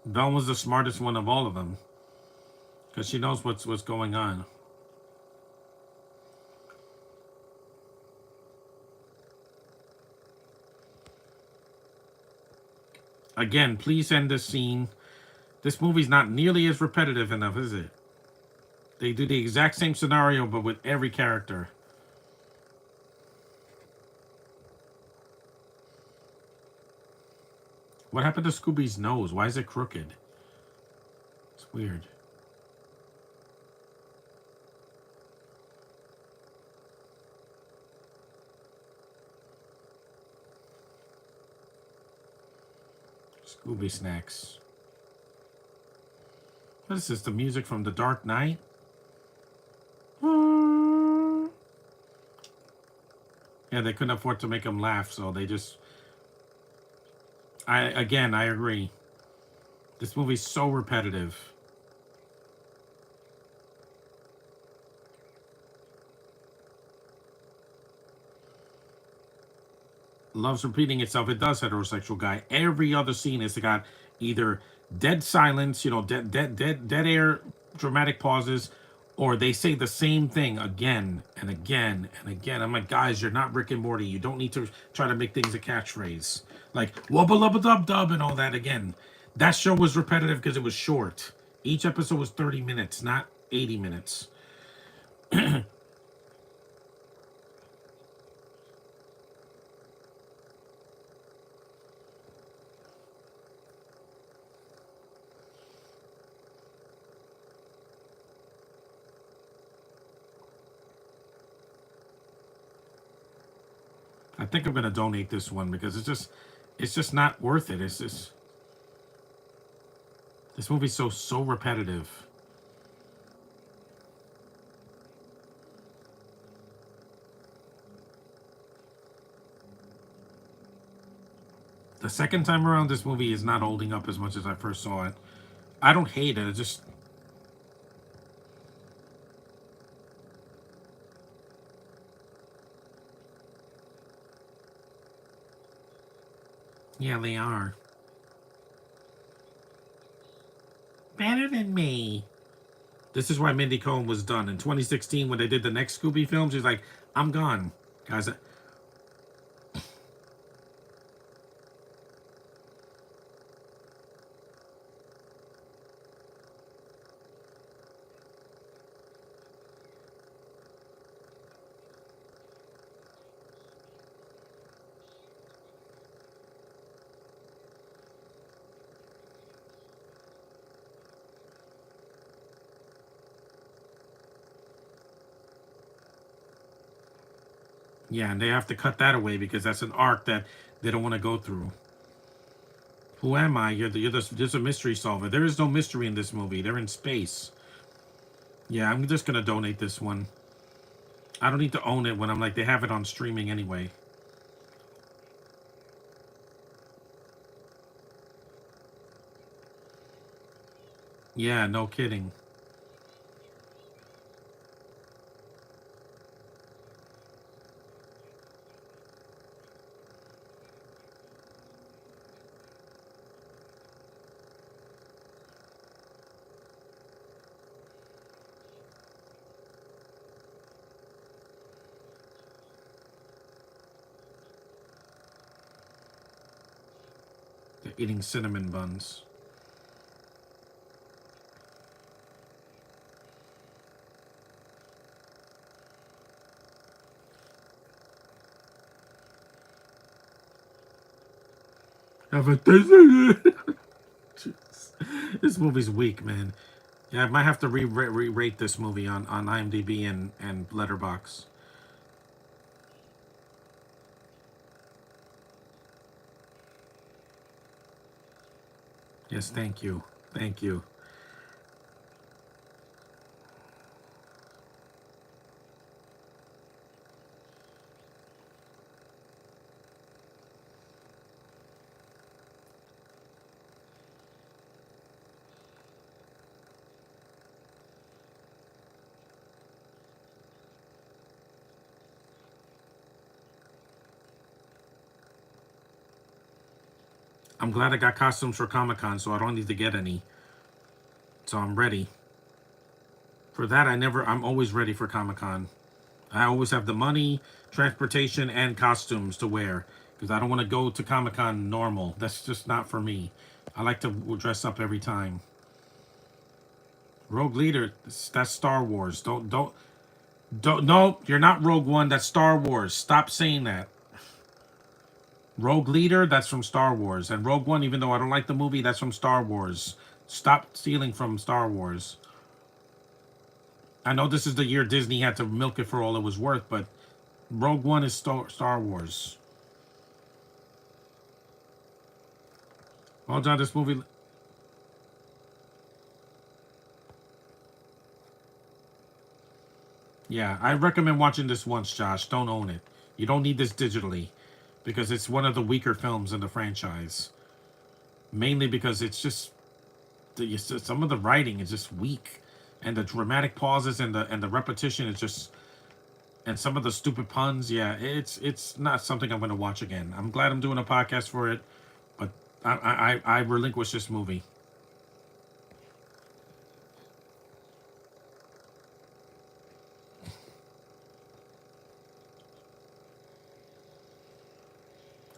Belle was the smartest one of all of them, because she knows what's going on. Again, please end this scene. This movie's not nearly as repetitive enough, is it? They do the exact same scenario, but with every character. What happened to Scooby's nose? Why is it crooked? It's weird. Scooby snacks. What is this? The music from The Dark Knight? Yeah, they couldn't afford to make him laugh, so they just... I agree. This movie's so repetitive. Loves repeating itself. It does, heterosexual guy. Every other scene has got either dead silence, dead air, dramatic pauses, or they say the same thing again and again and again. I'm like, guys, you're not Rick and Morty. You don't need to try to make things a catchphrase. Like, wubba lubba dub dub and all that again. That show was repetitive because it was short. Each episode was 30 minutes, not 80 minutes. I think I'm gonna donate this one because it's just not worth it. It's just this movie's so repetitive. The second time around, this movie is not holding up as much as I first saw it. I don't hate it. It just yeah, they are better than me. This is why Mindy Cohn was done in 2016 when they did the next Scooby film. She's like, I'm gone, guys. Yeah, and they have to cut that away because that's an arc that they don't want to go through. Who am I? You're a mystery solver. There is no mystery in this movie. They're in space. Yeah, I'm just gonna donate this one. I don't need to own it when I'm like they have it on streaming anyway. Yeah, no kidding. They're eating cinnamon buns. Have a This movie's weak, man. Yeah, I might have to re-rate this movie on IMDb and Letterbox. Yes, thank you. Thank you. I'm glad I got costumes for Comic-Con, so I don't need to get any. So I'm ready. For that, I'm always ready for Comic-Con. I always have the money, transportation, and costumes to wear. Because I don't want to go to Comic-Con normal. That's just not for me. I like to dress up every time. Rogue Leader, that's Star Wars. Don't, no, you're not Rogue One, that's Star Wars. Stop saying that. Rogue Leader, that's from Star Wars. And Rogue One, even though I don't like the movie, that's from Star Wars. Stop stealing from Star Wars. I know this is the year Disney had to milk it for all it was worth, but Rogue One is Star Wars. Well, John, this movie... Yeah, I recommend watching this once, Josh. Don't own it. You don't need this digitally. Because it's one of the weaker films in the franchise. Mainly because it's just... some of the writing is just weak. And the dramatic pauses and the repetition is just... And some of the stupid puns, yeah, it's not something I'm going to watch again. I'm glad I'm doing a podcast for it, but I relinquish this movie.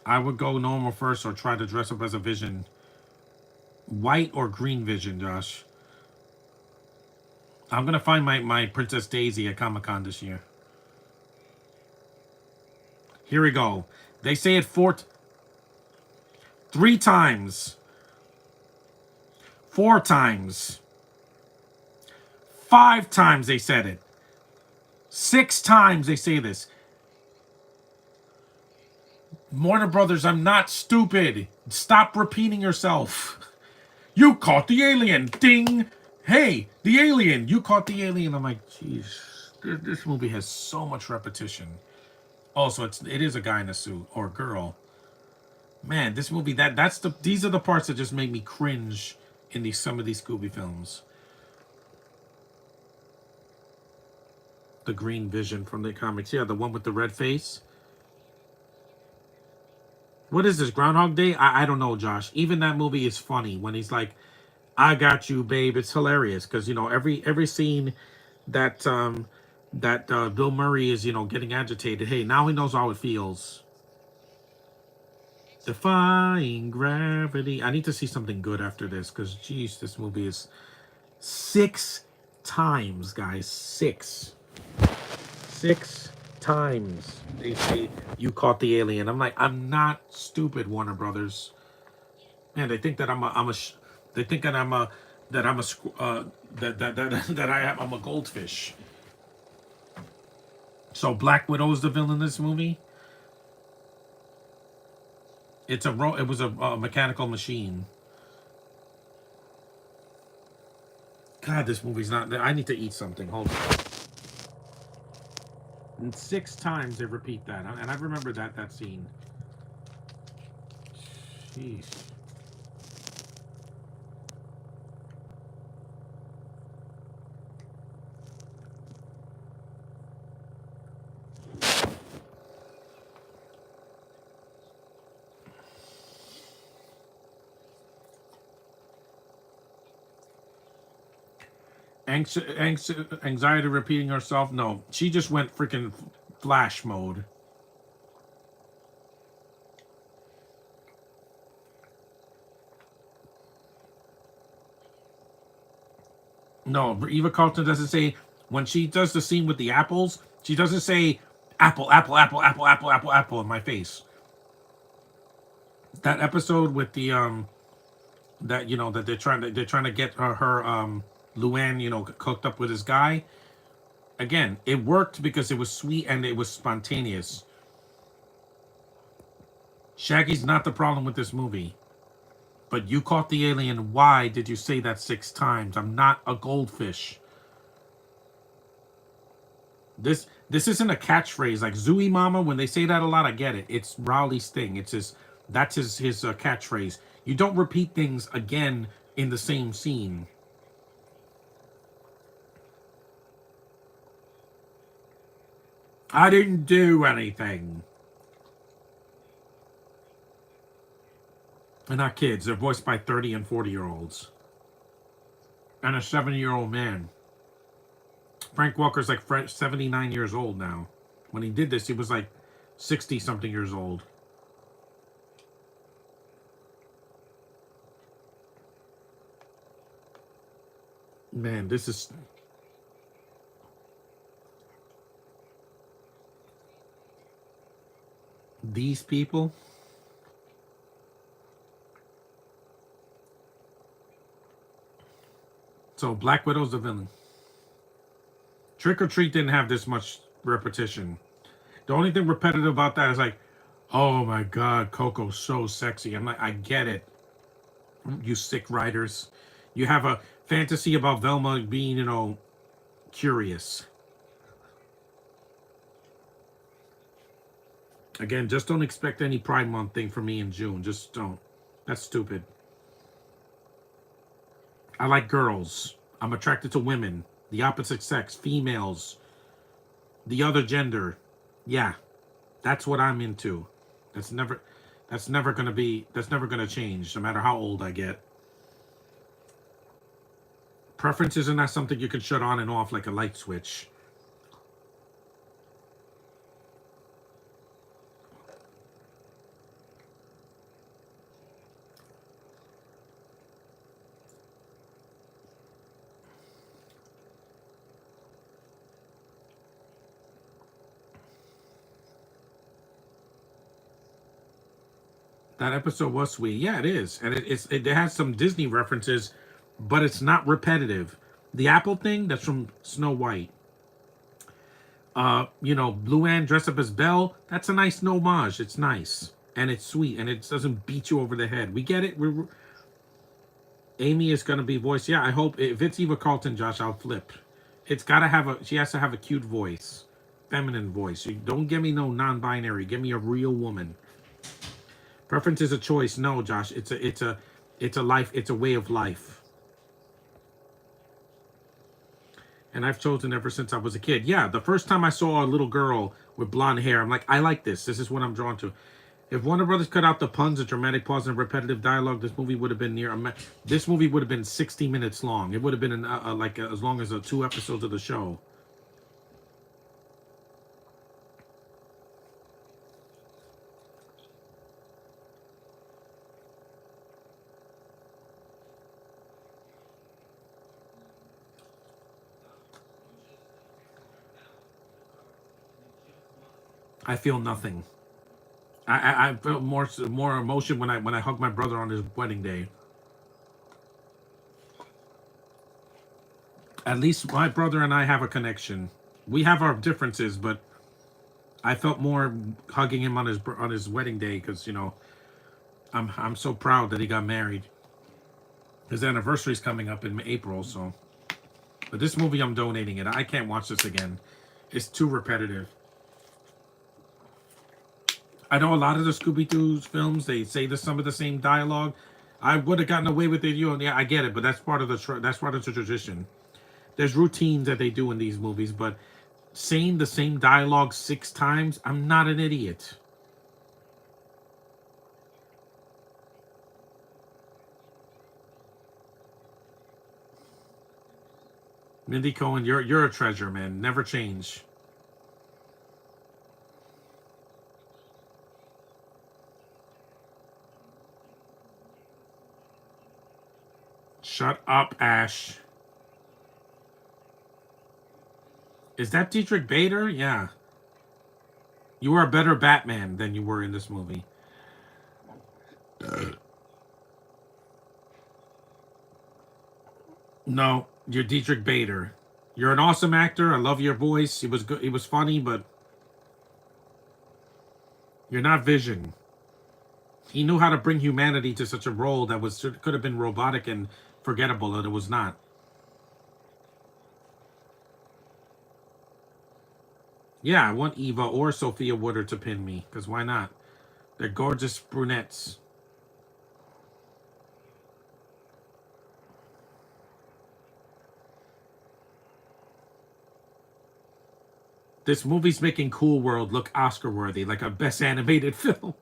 I would go normal first or try to dress up as a Vision. White or green Vision, Josh. I'm going to find my Princess Daisy at Comic-Con this year. Here we go. They say it three times. 4 times. 5 times they said it. 6 times they say this. Warner Brothers, I'm not stupid. Stop repeating yourself. You caught the alien. Ding. Hey, the alien. You caught the alien. I'm like, jeez. This movie has so much repetition. Also, it is a guy in a suit or a girl. Man, this movie these are the parts that just make me cringe in some of these Scooby films. The green Vision from the comics. Yeah, the one with the red face. What is this, Groundhog Day? I don't know, Josh. Even that movie is funny when he's like, I got you, babe. It's hilarious because, every scene that Bill Murray is, getting agitated. Hey, now he knows how it feels. Defying gravity. I need to see something good after this because, geez, this movie is 6 times, guys. 6 times they say you caught the alien. I'm like, I'm not stupid, Warner Brothers. Man, they think that they think that I'm a I'm a goldfish. So Black Widow's the villain in this movie. It was a mechanical machine. God, this movie's not. I need to eat something. Hold on. And 6 times they repeat that, and I remember that scene. Jeez. Anxiety repeating herself. No, she just went freaking Flash mode. No, Eva Carlton doesn't say when she does the scene with the apples. She doesn't say apple, apple, apple, apple, apple, apple, apple in my face. That episode with the that that they're trying to get her Luann cooked up with his guy. Again, it worked because it was sweet and it was spontaneous. Shaggy's not the problem with this movie. But you caught the alien. Why did you say that 6 times? I'm not a goldfish. This isn't a catchphrase like Zooey Mama. When they say that a lot, I get it. It's Rowley's thing. It's his. That's his catchphrase. You don't repeat things again in the same scene. I didn't do anything. They're not kids. They're voiced by 30 and 40-year-olds. And a 70-year-old man. Frank Walker's like 79 years old now. When he did this, he was like 60 something years old. Man, this is. These people. So Black Widow's the villain. Trick or Treat didn't have this much repetition. The only thing repetitive about that is like, oh my God, Coco's so sexy. I'm like, I get it. You sick writers. You have a fantasy about Velma being, curious. Again, just don't expect any Pride Month thing from me in June. Just don't. That's stupid. I like girls. I'm attracted to women, the opposite sex, females, the other gender. Yeah, that's what I'm into. That's never gonna change, no matter how old I get. Preferences are not something you can shut on and off like a light switch. That episode was sweet. Yeah, it is, and it has some Disney references, but it's not repetitive. The apple thing, that's from Snow White. Blue Ann dressed up as Belle. That's a nice homage. It's nice and it's sweet and it doesn't beat you over the head. We get it. Amy is gonna be voiced. Yeah, I hope if it's Eva Carlton, Josh, I'll flip. It's gotta have a. She has to have a cute voice, feminine voice. You don't give me no non-binary. Give me a real woman. Preference is a choice. No, Josh. It's a life. It's a way of life. And I've chosen ever since I was a kid. Yeah, the first time I saw a little girl with blonde hair, I'm like, I like this. This is what I'm drawn to. If Warner Brothers cut out the puns, the dramatic pause, and repetitive dialogue, this movie would have been This movie would have been 60 minutes long. It would have been as long as 2 episodes of the show. I feel nothing. I felt more emotion when I hugged my brother on his wedding day. At least my brother and I have a connection. We have our differences, but I felt more hugging him on his wedding day because I'm so proud that he got married. His anniversary is coming up in April, so. But this movie, I'm donating it. I can't watch this again. It's too repetitive. I know a lot of the Scooby-Doo films, they say some of the same dialogue. I would have gotten away with it. Yeah, I get it, but that's part of the tradition. There's routines that they do in these movies, but saying the same dialogue 6 times, I'm not an idiot. Mindy Cohen, you're a treasure, man. Never change. Shut up, Ash. Is that Dietrich Bader? Yeah. You were a better Batman than you were in this movie. No, you're Dietrich Bader. You're an awesome actor. I love your voice. He was good. He was funny, but you're not Vision. He knew how to bring humanity to such a role that was could have been robotic and forgettable, and it was not. Yeah, I want Eva or Sophia Wooder to pin me, because why not? They're gorgeous brunettes. This movie's making Cool World look Oscar worthy, like a best animated film.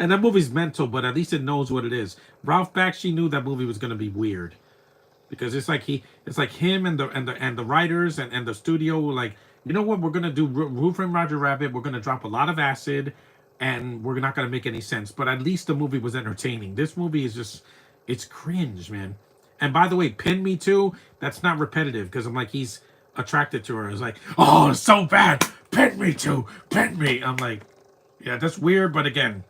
And that movie's mental, but at least it knows what it is. Ralph Bakshi knew that movie was gonna be weird. Because it's like him and the writers and the studio were like, you know what, we're gonna do Roof and Roger Rabbit. We're gonna drop a lot of acid, and we're not gonna make any sense. But at least the movie was entertaining. This movie is just, it's cringe, man. And by the way, Pin Me Too, that's not repetitive because I'm like, he's attracted to her. It's like, oh, it's so bad. Pin me too. Pin me. I'm like, yeah, that's weird. But again,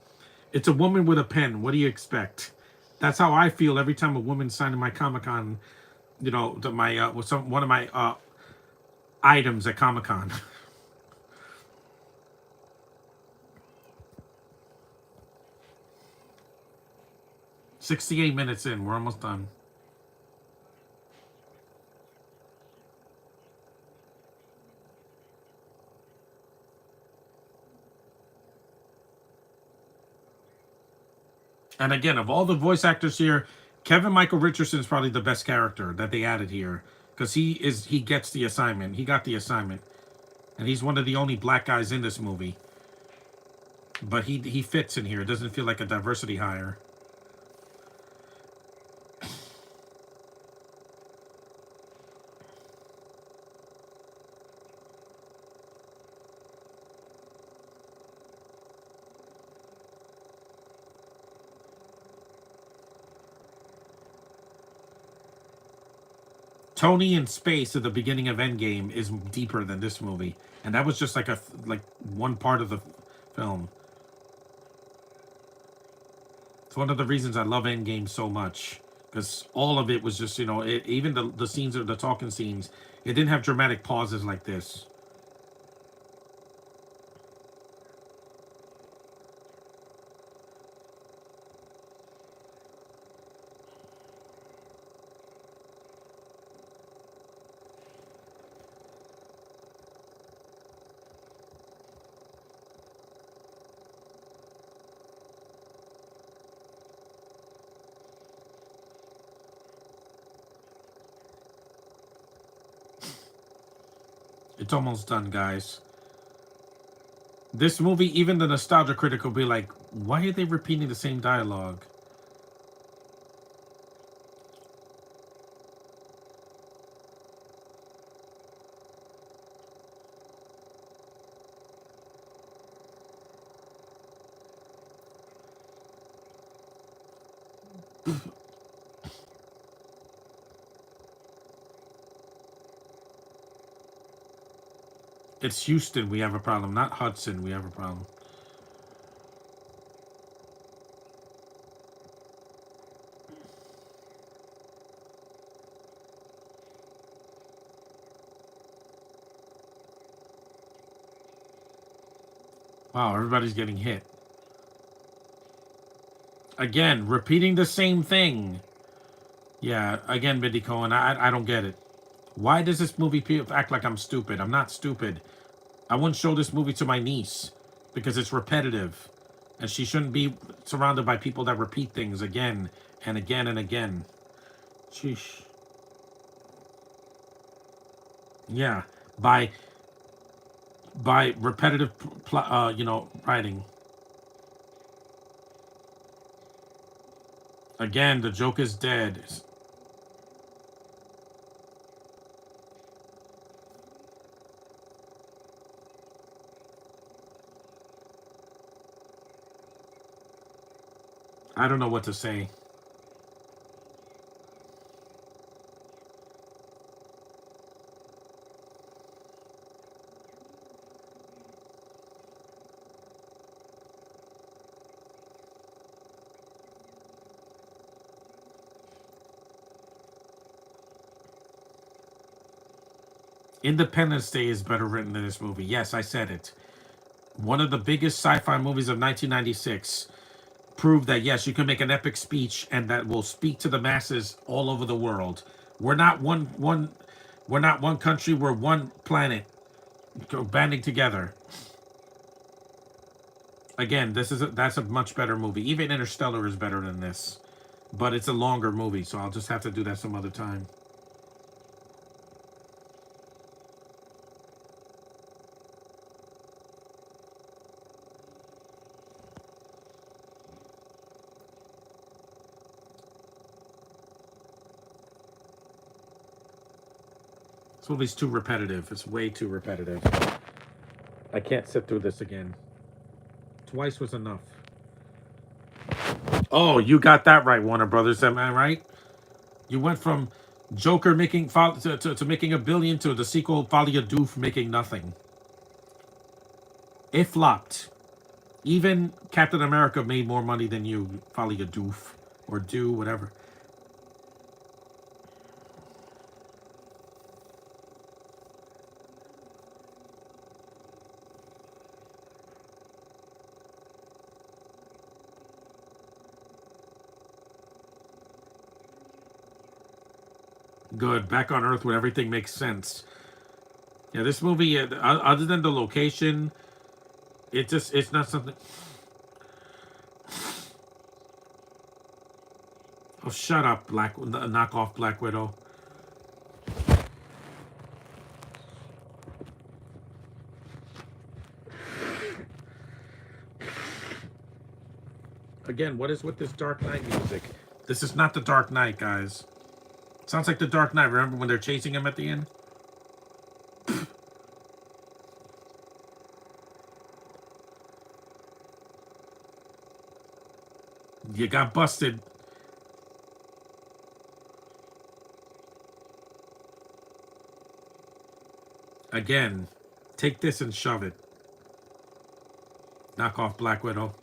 it's a woman with a pen. What do you expect? That's how I feel every time a woman signing my Comic Con, my with some one of my items at Comic Con. 68 minutes in, we're almost done. And again, of all the voice actors here, Kevin Michael Richardson is probably the best character that they added here because he gets the assignment. He got the assignment, and he's one of the only black guys in this movie. But he fits in here. It doesn't feel like a diversity hire. Tony in space at the beginning of Endgame is deeper than this movie, and that was just like one part of the film. It's one of the reasons I love Endgame so much because all of it was just even the scenes of the talking scenes, it didn't have dramatic pauses like this. It's almost done, guys. This movie, even the nostalgia critic will be like, why are they repeating the same dialogue? It's Houston, we have a problem, not Hudson, we have a problem. Wow, everybody's getting hit. Again, repeating the same thing. Yeah, again, Mindy Cohen, I don't get it. Why does this movie act like I'm stupid? I'm not stupid. I wouldn't show this movie to my niece because it's repetitive. And she shouldn't be surrounded by people that repeat things again and again and again. Sheesh. Yeah, by repetitive, writing. Again, the joke is dead. I don't know what to say. Independence Day is better written than this movie. Yes, I said it. One of the biggest sci-fi movies of 1996 proved that yes, you can make an epic speech and that will speak to the masses all over the world. We're not we're not one country, we're one planet banding together. Again, that's a much better movie. Even Interstellar is better than this. But it's a longer movie, so I'll just have to do that some other time. This movie's too repetitive. It's way too repetitive. I can't sit through this again. Twice was enough. Oh, you got that right, Warner Brothers. Am I right? You went from Joker making to making a billion to the sequel Folia Doof making nothing. It flopped. Even Captain America made more money than you, Folia Doof. Or do, whatever. Good. Back on Earth where everything makes sense. Yeah, this movie, other than the location, it's not something. Oh, shut up, knock off Black Widow. Again, what is with this Dark Knight music? This is not the Dark Knight, guys. Sounds like the Dark Knight. Remember when they're chasing him at the end? You got busted. Again, take this and shove it. Knock off Black Widow.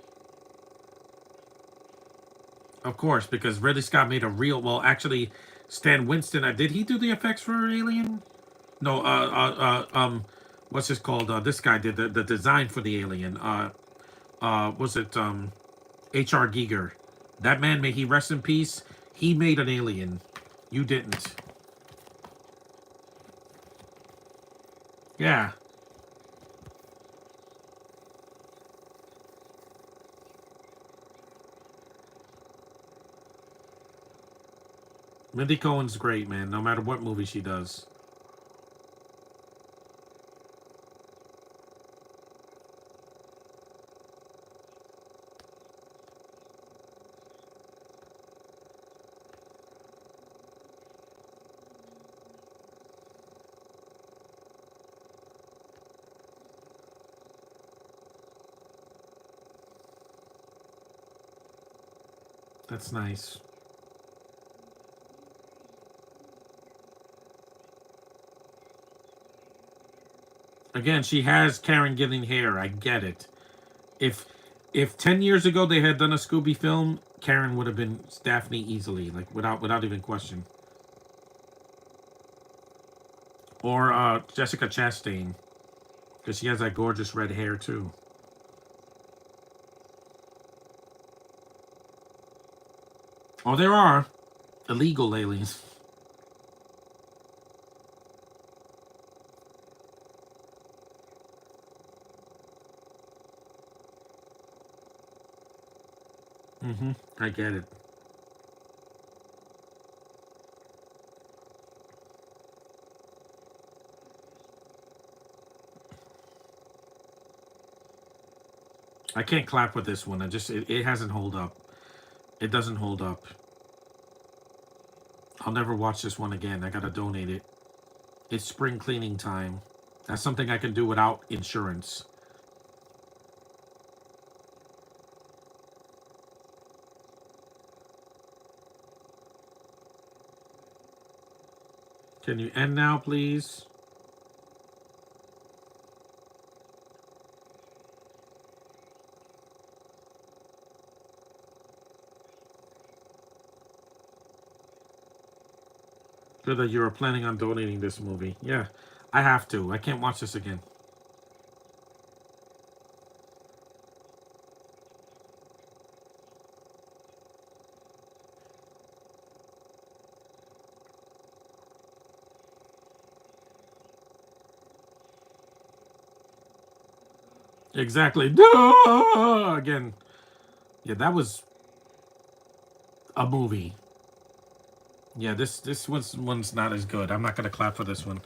Of course, because Ridley Scott made a real. Well, actually, Stan Winston. Did he do the effects for Alien? No. What's this called? This guy did the design for the Alien. Was it H.R. Giger? That man, may he rest in peace. He made an Alien. You didn't. Yeah. Mindy Cohen's great, man. No matter what movie she does. That's nice. Again, she has Karen Gillan hair. I get it. If if 10 years ago they had done a Scooby film, Karen would have been Daphne easily, like without even question. Or Jessica Chastain, because she has that gorgeous red hair too. Oh, there are illegal aliens. I get it. I can't clap with this one. It hasn't hold up. It doesn't hold up. I'll never watch this one again. I gotta donate it. It's spring cleaning time. That's something I can do without insurance. Can you end now, please? Good that you were planning on donating this movie. Yeah. I have to. I can't watch this again. Exactly. Again. Yeah, that was a movie. Yeah, this one's not as good. I'm not gonna clap for this one.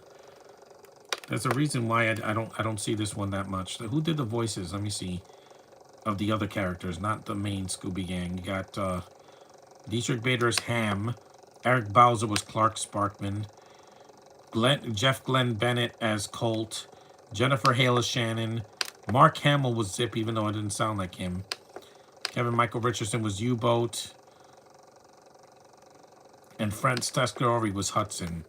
There's a reason why I don't see this one that much. Who did the voices? Let me see. Of the other characters, not the main Scooby Gang. You got Dietrich Bader as Ham, Eric Bowser was Clark Sparkman, Jeff Glenn Bennett as Colt, Jennifer Hale as Shannon, Mark Hamill was Zip, even though it didn't sound like him. Kevin Michael Richardson was U-Boat, and Frank Stascari was Hudson.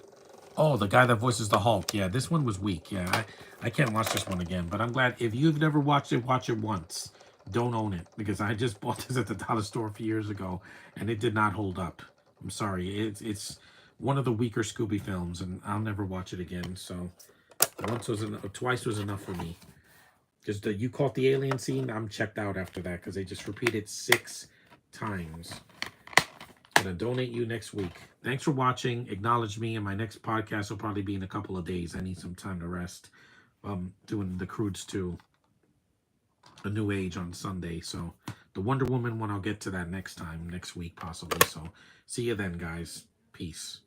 Oh, the guy that voices the Hulk. Yeah, this one was weak. Yeah, I can't watch this one again. But I'm glad if you've never watched it, watch it once. Don't own it because I just bought this at the dollar store a few years ago and it did not hold up. I'm sorry. It's one of the weaker Scooby films and I'll never watch it again. So twice was enough for me. Because you caught the alien scene, I'm checked out after that because they just repeated 6 times. Gonna donate you next week. Thanks for watching. Acknowledge me, and my next podcast will probably be in a couple of days. I need some time to rest. Doing the Crudes 2, A New Age on Sunday. So the Wonder Woman one, I'll get to that next week possibly. So see you then, guys. Peace.